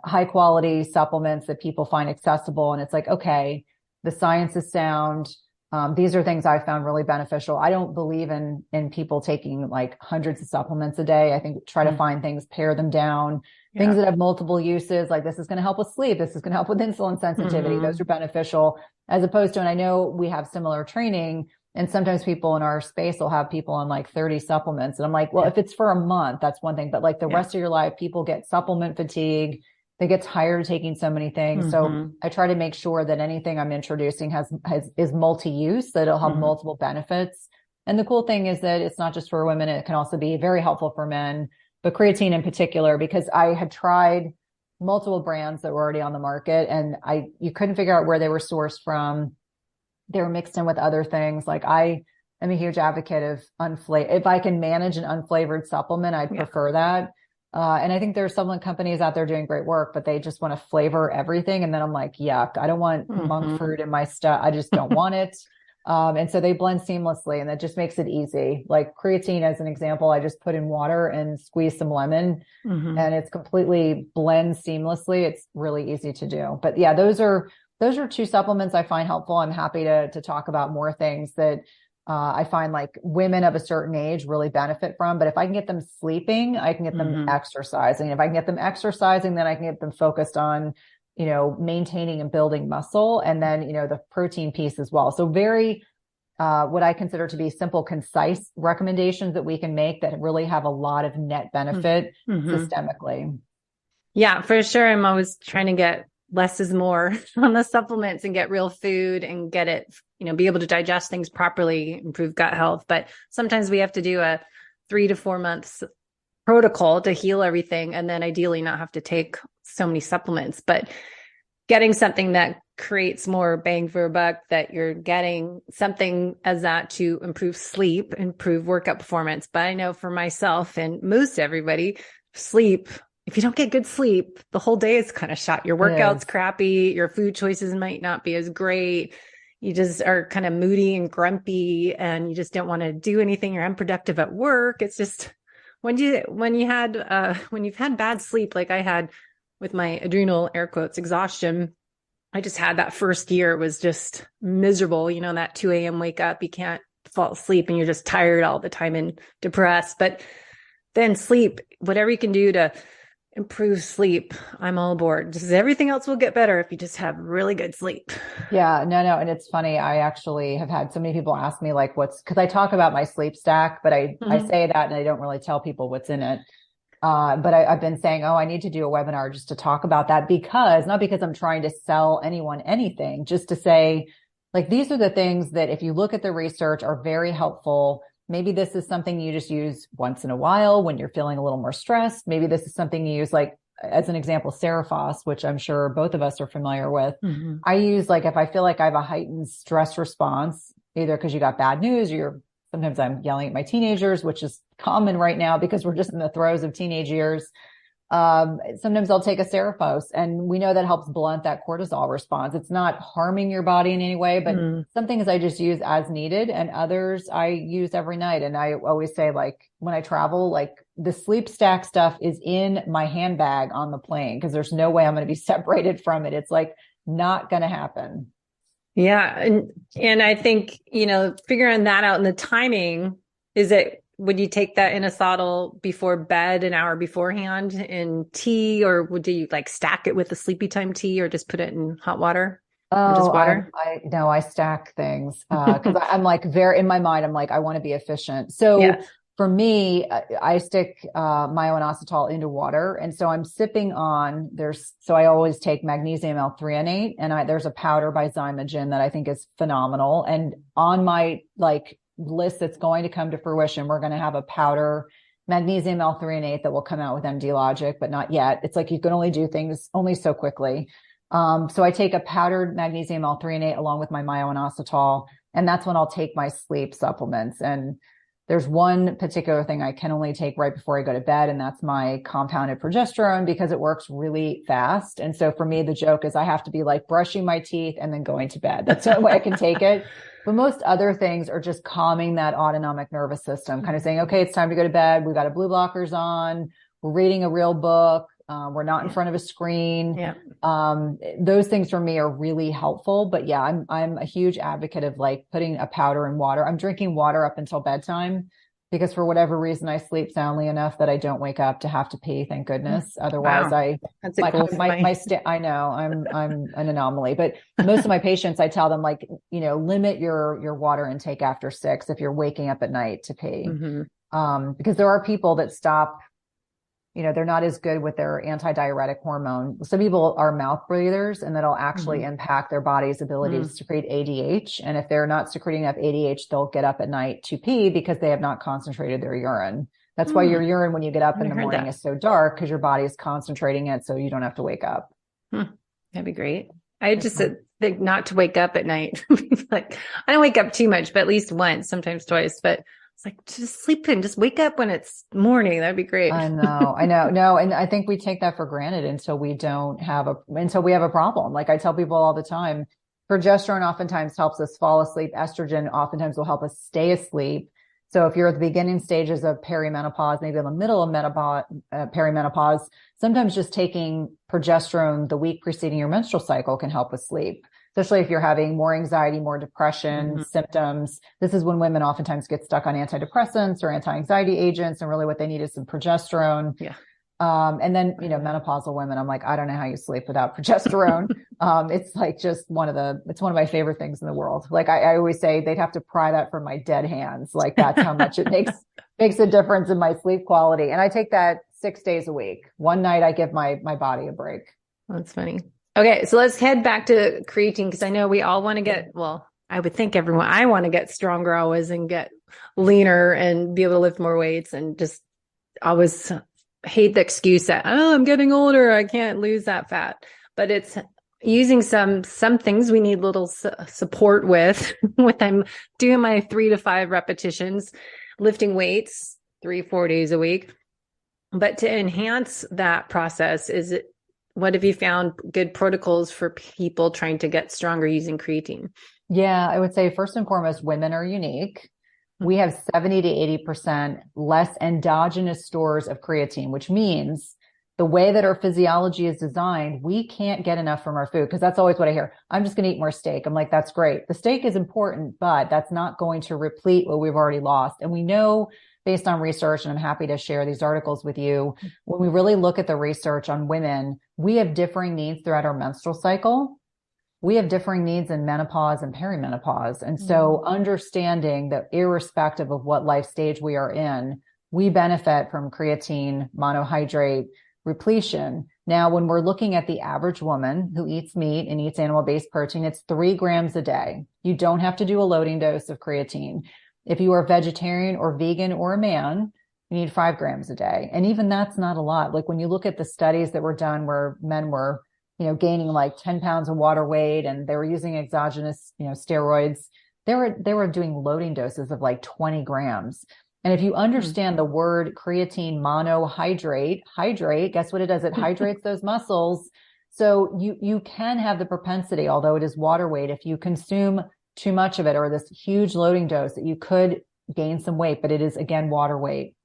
high quality supplements that people find accessible. And it's like, okay, the science is sound. These are things I found really beneficial. I don't believe in people taking like hundreds of supplements a day. I think try to find things, pare them down, things that have multiple uses. Like this is going to help with sleep. This is going to help with insulin sensitivity. Those are beneficial, as opposed to, and I know we have similar training, and sometimes people in our space will have people on like 30 supplements. And I'm like, well, if it's for a month, that's one thing, but like the rest of your life, people get supplement fatigue. They get tired of taking so many things. So I try to make sure that anything I'm introducing is multi-use, that it'll have multiple benefits. And the cool thing is that it's not just for women. It can also be very helpful for men, but creatine in particular, because I had tried multiple brands that were already on the market, and you couldn't figure out where they were sourced from. They were mixed in with other things. Like I am a huge advocate of if I can manage an unflavored supplement, I'd prefer that. And I think there are supplement companies out there doing great work, but they just want to flavor everything. And then I'm like, yuck, I don't want monk fruit in my stuff. I just don't want it. And so they blend seamlessly, and that just makes it easy. Like creatine, as an example, I just put in water and squeeze some lemon, and it's completely blends seamlessly. It's really easy to do. But yeah, those are two supplements I find helpful. I'm happy to talk about more things that I find like women of a certain age really benefit from. But if I can get them sleeping, I can get them exercising. If I can get them exercising, then I can get them focused on, maintaining and building muscle, and then, the protein piece as well. So very, what I consider to be simple, concise recommendations that we can make that really have a lot of net benefit systemically. Yeah, for sure. I'm always trying to get less is more on the supplements and get real food and get it, be able to digest things properly, improve gut health. But sometimes we have to do a 3 to 4 months protocol to heal everything, and then ideally not have to take so many supplements. But getting something that creates more bang for a buck, that you're getting something as that to improve sleep, improve workout performance. But I know for myself and most everybody, sleep, if you don't get good sleep, the whole day is kind of shot. Your workout's crappy. Your food choices might not be as great. You just are kind of moody and grumpy, and you just don't want to do anything. You're unproductive at work. It's just when you've had bad sleep, like I had with my adrenal, air quotes, exhaustion. I just had that first year. It was just miserable. That 2 a.m. wake up, you can't fall asleep and you're just tired all the time and depressed. But then sleep, whatever you can do to improve sleep, I'm all aboard. Just everything else will get better if you just have really good sleep. Yeah, no. And it's funny. I actually have had so many people ask me like, cause I talk about my sleep stack, but I say that and I don't really tell people what's in it. But I've been saying, I need to do a webinar just to talk about that, not because I'm trying to sell anyone anything, just to say, like, these are the things that if you look at the research are very helpful. Maybe this is something you just use once in a while when you're feeling a little more stressed. Maybe this is something you use, like, as an example, Cerephos, which I'm sure both of us are familiar with. I use, like, if I feel like I have a heightened stress response, either because you got bad news or sometimes I'm yelling at my teenagers, which is common right now because we're just in the throes of teenage years. Sometimes I'll take a Cerephos, and we know that helps blunt that cortisol response. It's not harming your body in any way, but some things I just use as needed, and others I use every night. And I always say, like, when I travel, like, the sleep stack stuff is in my handbag on the plane because there's no way I'm going to be separated from it. It's like not going to happen. Yeah. And I think, figuring that out and the timing, would you take that inositol before bed an hour beforehand in tea, or would you like stack it with the sleepy time tea, or just put it in hot water? Or just water? I stack things, cause I'm like in my mind, I'm like, I want to be efficient. So for me, I stick, myo-inositol into water. And so I'm sipping on so I always take magnesium L-threonate, and there's a powder by Zymogen that I think is phenomenal. And on my list that's going to come to fruition, we're going to have a powder magnesium L-threonate that will come out with MD Logic, but not yet. It's like you can only do things only so quickly. So I take a powdered magnesium L-threonate along with my myo-inositol, and that's when I'll take my sleep supplements. And there's one particular thing I can only take right before I go to bed, and that's my compounded progesterone, because it works really fast. And so for me, the joke is I have to be like brushing my teeth and then going to bed. That's the only way I can take it. But most other things are just calming that autonomic nervous system, kind of saying, okay, it's time to go to bed. We've got our blue blockers on. We're reading a real book. We're not in front of a screen. Those things for me are really helpful. But yeah, I'm a huge advocate of like putting a powder in water. I'm drinking water up until bedtime because for whatever reason I sleep soundly enough that I don't wake up to have to pee. Thank goodness. Otherwise, That's a cool I know I'm an anomaly. But most of my patients, I tell them, like, limit your water intake after 6 if you're waking up at night to pee. Because there are people that stop. They're not as good with their antidiuretic hormone. Some people are mouth breathers, and that'll actually impact their body's ability to secrete ADH. And if they're not secreting enough ADH, they'll get up at night to pee because they have not concentrated their urine. That's why your urine, when you get up in the morning, is so dark, because your body is concentrating it so you don't have to wake up. That'd be great. I just think not to wake up at night. Like, I don't wake up too much, but at least once, sometimes twice. But it's like, just sleep in, just wake up when it's morning. That'd be great. I know. No. And I think we take that for granted until we have a problem. Like I tell people all the time, Progesterone oftentimes helps us fall asleep. Estrogen oftentimes will help us stay asleep. So if you're at the beginning stages of perimenopause, maybe in the middle of perimenopause, sometimes just taking progesterone the week preceding your menstrual cycle can help with sleep, especially if you're having more anxiety, more depression symptoms. This is when women oftentimes get stuck on antidepressants or anti-anxiety agents, and really what they need is some progesterone. Yeah. And then, menopausal women, I'm like, I don't know how you sleep without progesterone. It's like just it's one of my favorite things in the world. Like I always say they'd have to pry that from my dead hands. Like that's how much it makes a difference in my sleep quality. And I take that 6 days a week. One night I give my body a break. That's funny. Okay. So let's head back to creatine, because I know we all want to I would think I want to get stronger always and get leaner and be able to lift more weights, and just always hate the excuse that, I'm getting older, I can't lose that fat. But it's using some things we need little support with when I'm doing my 3 to 5 repetitions, lifting weights 3-4 days a week. But to enhance that process, what have you found good protocols for people trying to get stronger using creatine? Yeah, I would say first and foremost, women are unique. We have 70 to 80% less endogenous stores of creatine, which means the way that our physiology is designed, we can't get enough from our food. Because that's always what I hear. I'm just going to eat more steak. I'm like, that's great. The steak is important, but that's not going to replete what we've already lost. And we know based on research, and I'm happy to share these articles with you, when we really look at the research on women, we have differing needs throughout our menstrual cycle. We have differing needs in menopause and perimenopause. And so understanding that irrespective of what life stage we are in, we benefit from creatine monohydrate repletion. Now, when we're looking at the average woman who eats meat and eats animal-based protein, it's 3 grams a day. You don't have to do a loading dose of creatine. If you are vegetarian or vegan or a man, you need 5 grams a day. And even that's not a lot. Like when you look at the studies that were done where men were gaining like 10 pounds of water weight, and they were using exogenous, steroids. They were doing loading doses of like 20 grams. And if you understand the word creatine monohydrate, guess what it does? It hydrates those muscles. So you can have the propensity, although it is water weight, if you consume too much of it or this huge loading dose, that you could gain some weight, but it is again, water weight.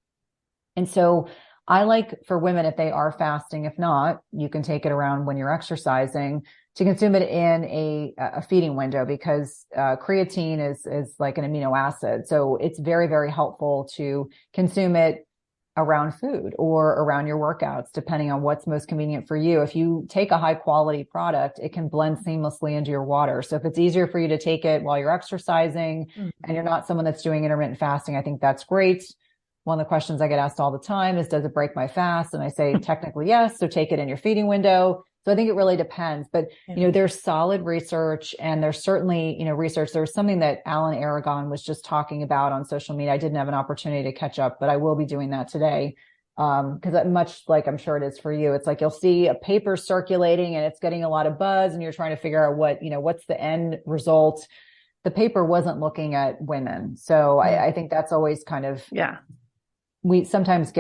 And so I like for women, if they are fasting, if not, you can take it around when you're exercising, to consume it in a feeding window, because creatine is like an amino acid. So it's very, very helpful to consume it around food or around your workouts, depending on what's most convenient for you. If you take a high quality product, it can blend seamlessly into your water. So if it's easier for you to take it while you're exercising and you're not someone that's doing intermittent fasting, I think that's great. One of the questions I get asked all the time is, does it break my fast? And I say, technically, yes. So take it in your feeding window. So I think it really depends, but there's solid research, and there's certainly, research. There's something that Alan Aragon was just talking about on social media. I didn't have an opportunity to catch up, but I will be doing that today. Cause much like I'm sure it is for you, it's like, you'll see a paper circulating and it's getting a lot of buzz, and you're trying to figure out what's the end result. The paper wasn't looking at women. So I think that's always kind of, we sometimes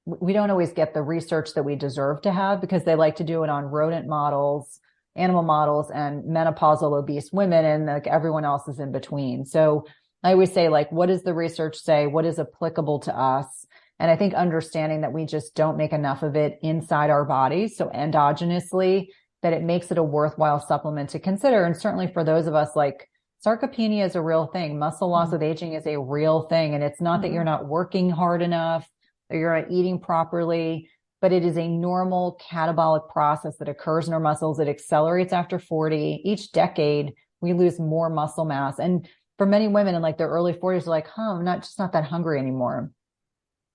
we don't always get the research that we deserve to have, because they like to do it on rodent models, animal models, and menopausal obese women, and like everyone else is in between. So I always say, like, what does the research say? What is applicable to us? And I think understanding that we just don't make enough of it inside our bodies, so endogenously, that it makes it a worthwhile supplement to consider. And certainly for those of us, like, sarcopenia is a real thing. Muscle loss with aging is a real thing. And it's not that you're not working hard enough or you're not eating properly, but it is a normal catabolic process that occurs in our muscles. It accelerates after 40. Each decade, we lose more muscle mass. And for many women in like their early 40s, they're like, I'm not that hungry anymore.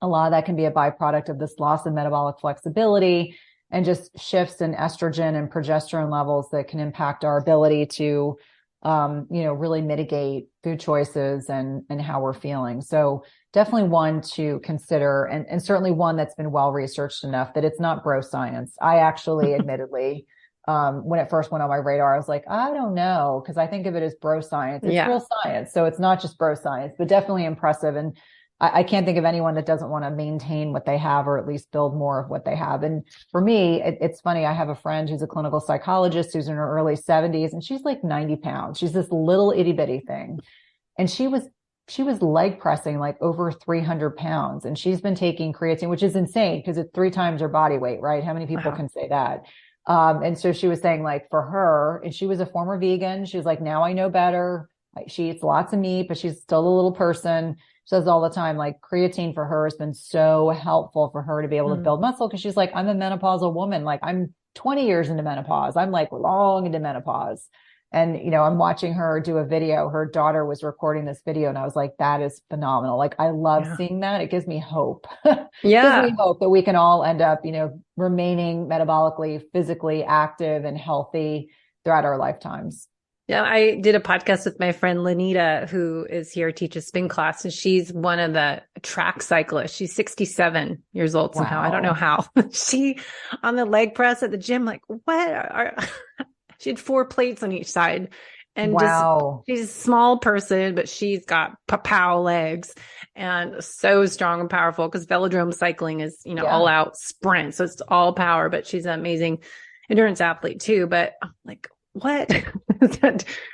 A lot of that can be a byproduct of this loss of metabolic flexibility and just shifts in estrogen and progesterone levels that can impact our ability to really mitigate food choices and how we're feeling. So definitely one to consider, and certainly one that's been well researched enough that it's not bro science. I actually, admittedly, when it first went on my radar, I was like, I don't know, because I think of it as bro science. It's real science. So it's not just bro science, but definitely impressive. And I can't think of anyone that doesn't want to maintain what they have or at least build more of what they have. And for me, it's funny. I have a friend who's a clinical psychologist who's in her early 70s, and she's like 90 pounds. She's this little itty bitty thing. And she was leg pressing like over 300 pounds. And she's been taking creatine, which is insane because it's 3 times her body weight, right? How many people can say that? And so she was saying, like, for her, and she was a former vegan. She was like, now I know better. She eats lots of meat, but she's still a little person. She says all the time, like, creatine for her has been so helpful for her to be able to build muscle. Cause she's like, I'm a menopausal woman. Like, I'm 20 years into menopause. I'm like long into menopause. And, you know, I'm watching her do a video. Her daughter was recording this video, and I was like, that is phenomenal. Like, I love seeing that. It gives me hope. It gives me hope that we can all end up, you know, remaining metabolically, physically active and healthy throughout our lifetimes. Yeah, I did a podcast with my friend Lanita, who is here, teaches spin class, and she's one of the track cyclists. She's 67 years old somehow. Wow. I don't know how. She on the leg press at the gym, like, she had 4 plates on each side. And she's a small person, but she's got pow legs and so strong and powerful because velodrome cycling is, you know, all out sprint. So it's all power, but she's an amazing endurance athlete too. But I'm like, what?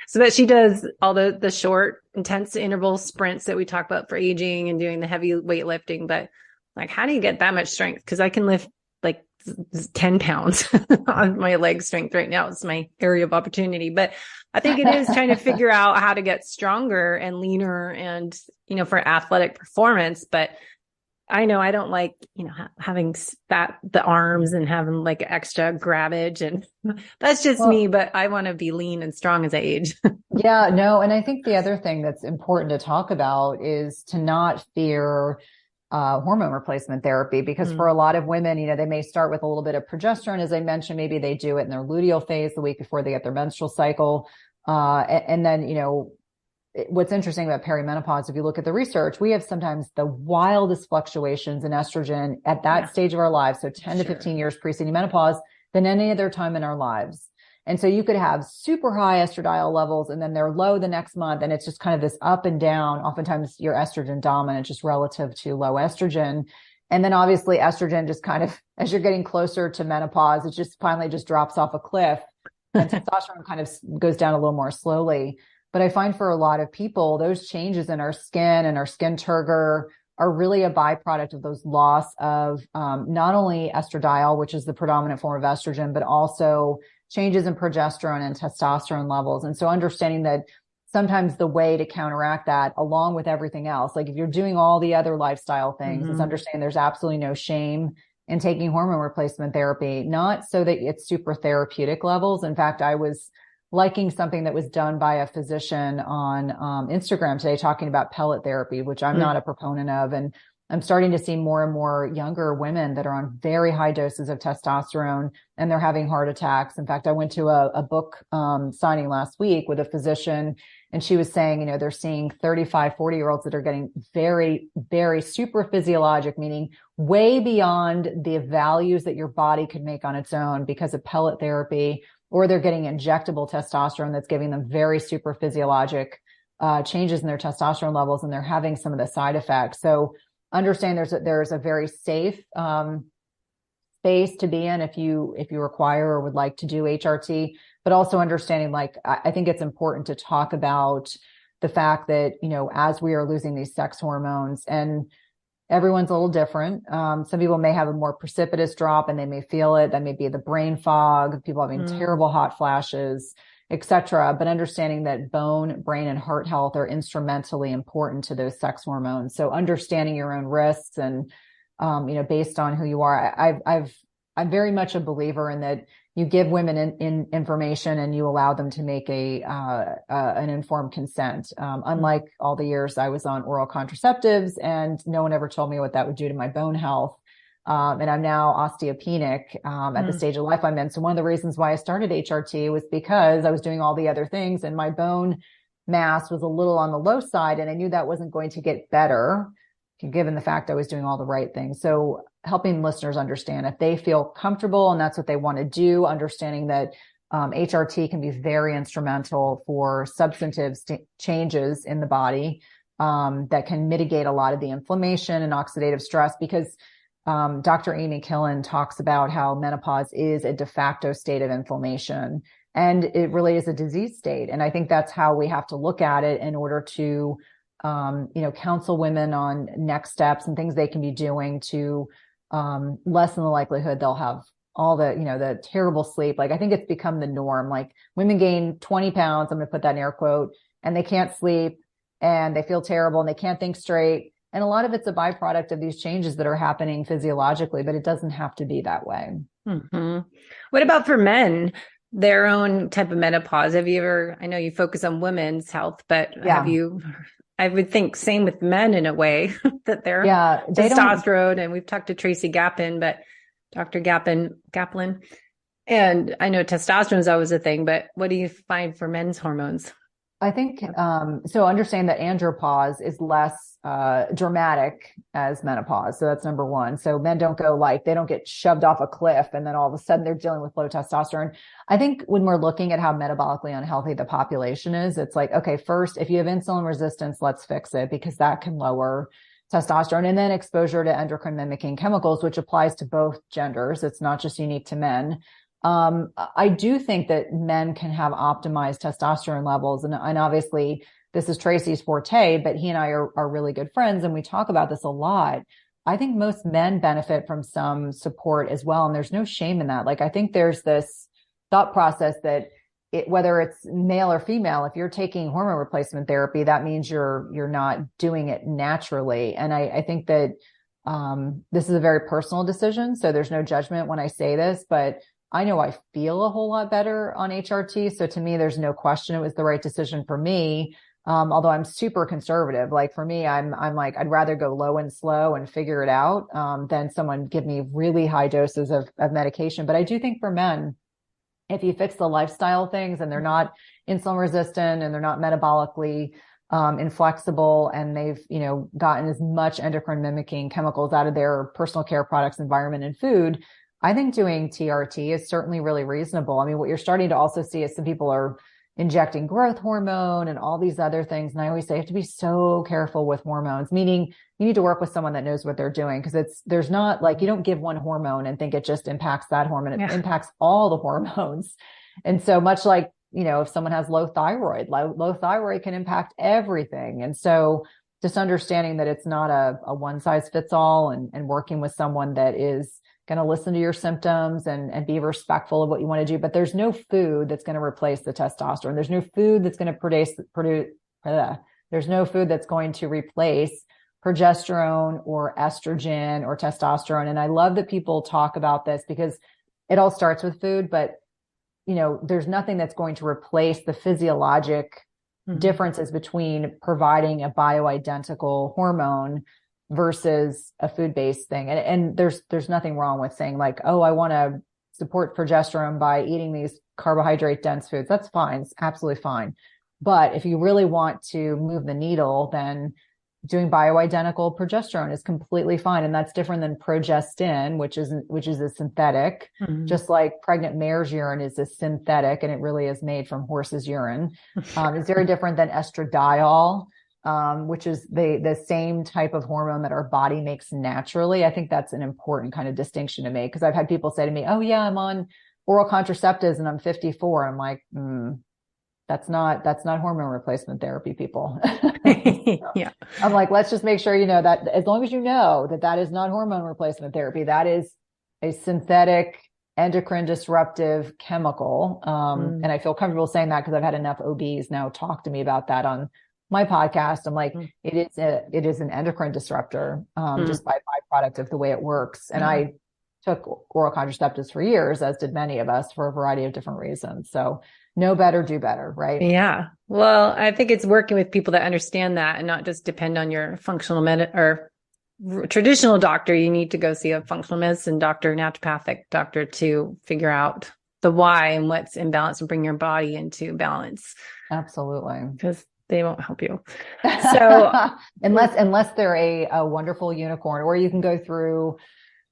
So that she does all the short, intense interval sprints that we talk about for aging and doing the heavy weightlifting. But like, how do you get that much strength? Because I can lift like 10 pounds on my leg strength right now. It's my area of opportunity. But I think it is trying to figure out how to get stronger and leaner and, you know, for athletic performance. But I know I don't like, you know, having the arms and having like extra grabbage, and that's just me, but I want to be lean and strong as I age. Yeah, no. And I think the other thing that's important to talk about is to not fear hormone replacement therapy, because for a lot of women, you know, they may start with a little bit of progesterone. As I mentioned, maybe they do it in their luteal phase the week before they get their menstrual cycle. And then, you know, what's interesting about perimenopause, if you look at the research, we have sometimes the wildest fluctuations in estrogen at that stage of our lives. So 10 to 15 years preceding menopause than any other time in our lives. And so you could have super high estradiol levels and then they're low the next month. And it's just kind of this up and down. Oftentimes you're estrogen dominant, just relative to low estrogen. And then obviously estrogen just kind of, as you're getting closer to menopause, it just finally just drops off a cliff, and testosterone kind of goes down a little more slowly. But I find for a lot of people, those changes in our skin and our skin turgor are really a byproduct of those loss of not only estradiol, which is the predominant form of estrogen, but also changes in progesterone and testosterone levels. And so understanding that sometimes the way to counteract that, along with everything else, like if you're doing all the other lifestyle things, is understanding there's absolutely no shame in taking hormone replacement therapy, not so that it's super therapeutic levels. In fact, I was liking something that was done by a physician on Instagram today, talking about pellet therapy, which I'm not a proponent of. And I'm starting to see more and more younger women that are on very high doses of testosterone and they're having heart attacks. In fact, I went to a book signing last week with a physician, and she was saying, you know, they're seeing 35, 40-year-olds that are getting very, very super physiologic, meaning way beyond the values that your body could make on its own because of pellet therapy, or they're getting injectable testosterone that's giving them very super physiologic changes in their testosterone levels, and they're having some of the side effects. So understand there's a very safe space to be in if you require or would like to do HRT, but also understanding, like, I think it's important to talk about the fact that, you know, as we are losing these sex hormones, and everyone's a little different. Some people may have a more precipitous drop and they may feel it. That may be the brain fog, people having terrible hot flashes, etc. But understanding that bone, brain, and heart health are instrumentally important to those sex hormones. So understanding your own risks and, you know, based on who you are, I'm very much a believer in that you give women in information and you allow them to make an informed consent. Unlike all the years I was on oral contraceptives and no one ever told me what that would do to my bone health. And I'm now osteopenic at the stage of life I'm in. So one of the reasons why I started HRT was because I was doing all the other things and my bone mass was a little on the low side, and I knew that wasn't going to get better given the fact I was doing all the right things. So helping listeners understand if they feel comfortable and that's what they want to do, understanding that HRT can be very instrumental for substantive changes in the body. that can mitigate a lot of the inflammation and oxidative stress, because Dr. Amy Killen talks about how menopause is a de facto state of inflammation, and it really is a disease state. And I think that's how we have to look at it in order to, counsel women on next steps and things they can be doing to lessen the likelihood they'll have all the, the terrible sleep. Like, I think it's become the norm. Like, women gain 20 pounds, I'm going to put that in air quote, and they can't sleep and they feel terrible and they can't think straight. And a lot of it's a byproduct of these changes that are happening physiologically, but it doesn't have to be that way. Mm-hmm. What about for men, their own type of menopause? Have you ever, I know you focus on women's health, but have you, I would think same with men in a way, that their testosterone, and we've talked to Tracy Dr. Gaplin, and I know testosterone is always a thing, but what do you find for men's hormones? I think, so understand that andropause is less dramatic as menopause. So that's number one. So men don't they don't get shoved off a cliff and then all of a sudden they're dealing with low testosterone. I think when we're looking at how metabolically unhealthy the population is, it's like, okay, first, if you have insulin resistance, let's fix it, because that can lower testosterone. And then exposure to endocrine mimicking chemicals, which applies to both genders. It's not just unique to men. I do think that men can have optimized testosterone levels. And obviously this is Tracy's forte, but he and I are really good friends and we talk about this a lot. I think most men benefit from some support as well. And there's no shame in that. Like, I think there's this thought process that whether it's male or female, if you're taking hormone replacement therapy, that means you're not doing it naturally. And I think that, this is a very personal decision. So there's no judgment when I say this, but I know I feel a whole lot better on HRT. So to me, there's no question it was the right decision for me. Although I'm super conservative. Like, for me, I'm like, I'd rather go low and slow and figure it out, than someone give me really high doses of medication. But I do think for men, if you fix the lifestyle things and they're not insulin resistant and they're not metabolically inflexible, and they've, gotten as much endocrine mimicking chemicals out of their personal care products, environment, and food, I think doing TRT is certainly really reasonable. I mean, what you're starting to also see is some people are injecting growth hormone and all these other things. And I always say you have to be so careful with hormones, meaning you need to work with someone that knows what they're doing, because there's not like, you don't give one hormone and think it just impacts that hormone. It impacts all the hormones. And so much like, if someone has low thyroid can impact everything. And so just understanding that it's not a one size fits all, and working with someone that is going to listen to your symptoms and be respectful of what you want to do. But there's no food that's going to replace the testosterone. There's no food that's going to there's no food that's going to replace progesterone or estrogen or testosterone. And I love that people talk about this, because it all starts with food, but there's nothing that's going to replace the physiologic differences between providing a bioidentical hormone versus a food-based thing. And there's nothing wrong with saying like, oh, I want to support progesterone by eating these carbohydrate dense foods. That's fine. It's absolutely fine. But if you really want to move the needle, then doing bioidentical progesterone is completely fine. And that's different than progestin, which is a synthetic, just like pregnant mare's urine is a synthetic, and it really is made from horse's urine. It's very different than estradiol, which is the same type of hormone that our body makes naturally. I think that's an important kind of distinction to make, because I've had people say to me, oh yeah, I'm on oral contraceptives and I'm 54. I'm like, that's not hormone replacement therapy, people. Yeah. I'm like, let's just make sure that as long as you know that is not hormone replacement therapy, that is a synthetic endocrine disruptive chemical. And I feel comfortable saying that because I've had enough OBs now talk to me about that on my podcast. I'm like, it is an endocrine disruptor, just by byproduct of the way it works. And I took oral contraceptives for years, as did many of us, for a variety of different reasons. So know better, do better, right? Yeah. Well, I think it's working with people that understand that and not just depend on your functional or traditional doctor. You need to go see a functional medicine doctor, naturopathic doctor, to figure out the why and what's imbalance and bring your body into balance. Absolutely. Because they won't help you. So unless they're a wonderful unicorn, or you can go through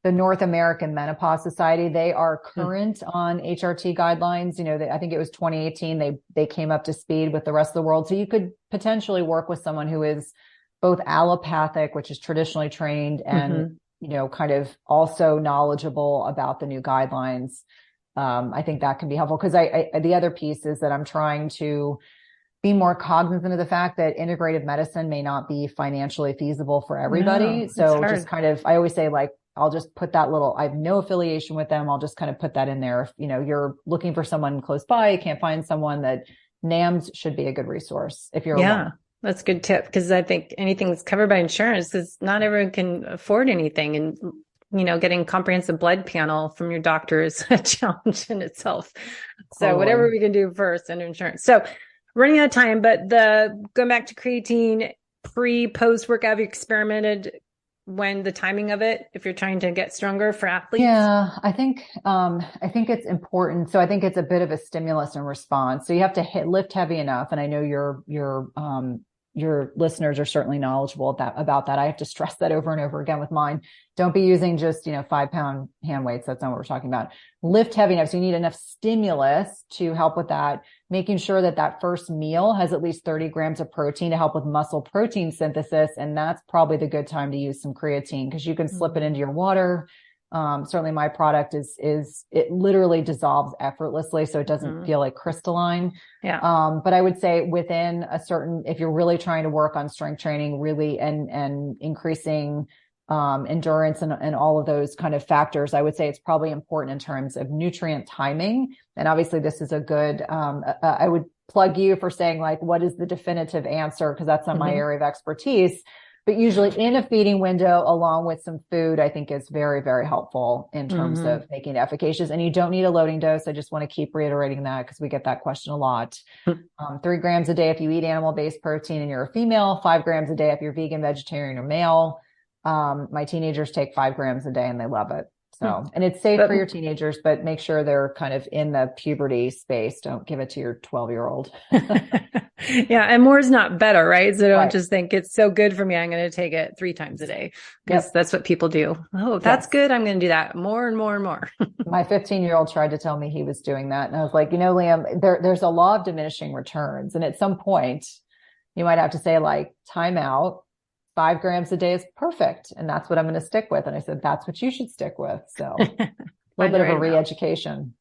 the North American Menopause Society. They are current on HRT guidelines. I think it was 2018. They came up to speed with the rest of the world. So you could potentially work with someone who is both allopathic, which is traditionally trained, and, kind of also knowledgeable about the new guidelines. I think that can be helpful because the other piece is that I'm trying to be more cognizant of the fact that integrative medicine may not be financially feasible for everybody. No, so just kind of, I always say, like, I'll just put that little, I have no affiliation with them. I'll just kind of put that in there. If, you're looking for someone close by, you can't find someone, that NAMS should be a good resource if you're alone. That's a good tip, because I think anything that's covered by insurance, because not everyone can afford anything. And, getting comprehensive blood panel from your doctor is a challenge in itself. So whatever we can do first in insurance. So running out of time, but going back to creatine, post workout, have you experimented when the timing of it, if you're trying to get stronger for athletes? Yeah, I think it's important. So I think it's a bit of a stimulus and response. So you have to lift heavy enough. And I know your listeners are certainly knowledgeable about that. I have to stress that over and over again with mine. Don't be using just, 5-pound hand weights. That's not what we're talking about. Lift heavy enough. So you need enough stimulus to help with that, making sure that first meal has at least 30 grams of protein to help with muscle protein synthesis. And that's probably the good time to use some creatine, because you can slip it into your water. Certainly my product it literally dissolves effortlessly. So it doesn't feel like crystalline. Yeah. But I would say within if you're really trying to work on strength training, really, and increasing, endurance and all of those kind of factors, I would say it's probably important in terms of nutrient timing. And obviously this is a good, I would plug you for saying, like, what is the definitive answer? Because that's not my area of expertise. But usually in a feeding window, along with some food, I think is very, very helpful in terms of making it efficacious. And you don't need a loading dose. I just want to keep reiterating that, because we get that question a lot. 3 grams a day if you eat animal-based protein and you're a female, 5 grams a day if you're vegan, vegetarian, or male. My teenagers take 5 grams a day and they love it. So, and it's safe for your teenagers, but make sure they're kind of in the puberty space. Don't give it to your 12-year-old. Yeah. And more is not better, right? So don't just think it's so good for me, I'm going to take it 3 times a day, because that's what people do. Oh, that's good. I'm going to do that more and more and more. My 15-year-old tried to tell me he was doing that. And I was like, Liam, there's a law of diminishing returns. And at some point you might have to say, like, time out. 5 grams a day is perfect. And that's what I'm going to stick with. And I said, that's what you should stick with. So a little bit of a re-education.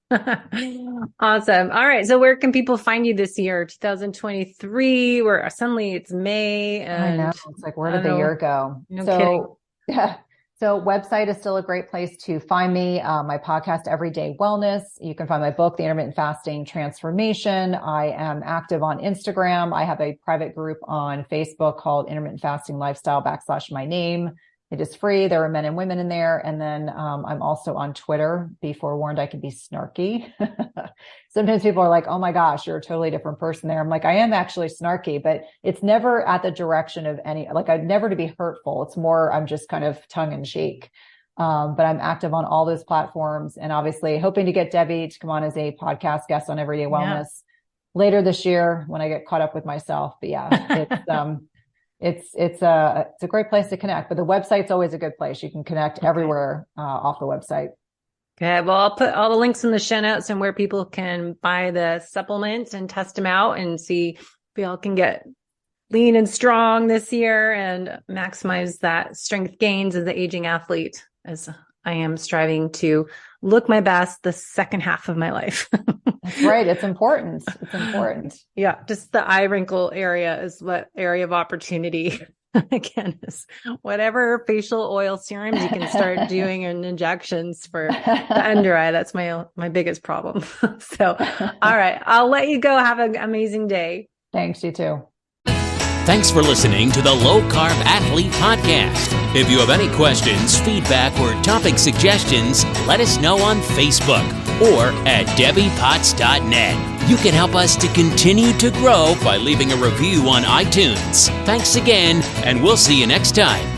Awesome. All right. So where can people find you this year, 2023, where suddenly it's May? And I know. It's like, where did the year go? No kidding. Yeah. So website is still a great place to find me. My podcast, Everyday Wellness. You can find my book, The Intermittent Fasting Transformation. I am active on Instagram. I have a private group on Facebook called Intermittent Fasting Lifestyle / my name. It is free. There are men and women in there. And then I'm also on Twitter. Be forewarned, I can be snarky. Sometimes people are like, oh my gosh, you're a totally different person there. I'm like, I am actually snarky, but it's never at the direction of I'd never to be hurtful. It's more, I'm just kind of tongue in cheek. But I'm active on all those platforms, and obviously hoping to get Debbie to come on as a podcast guest on Everyday Wellness later this year when I get caught up with myself. But it's a great place to connect, but the website's always a good place. You can connect everywhere off the website. Okay. Well, I'll put all the links in the show notes and where people can buy the supplements and test them out and see if we all can get lean and strong this year and maximize that strength gains as the aging athlete, as I am striving to look my best the second half of my life. That's right. It's important. It's important. Yeah. Just the eye wrinkle area is what area of opportunity. Again, is whatever facial oil serums you can start doing and injections for the under eye. That's my biggest problem. So, all right. I'll let you go. Have an amazing day. Thanks. You too. Thanks for listening to the Low Carb Athlete Podcast. If you have any questions, feedback, or topic suggestions, let us know on Facebook or at debbiepotts.net. You can help us to continue to grow by leaving a review on iTunes. Thanks again, and we'll see you next time.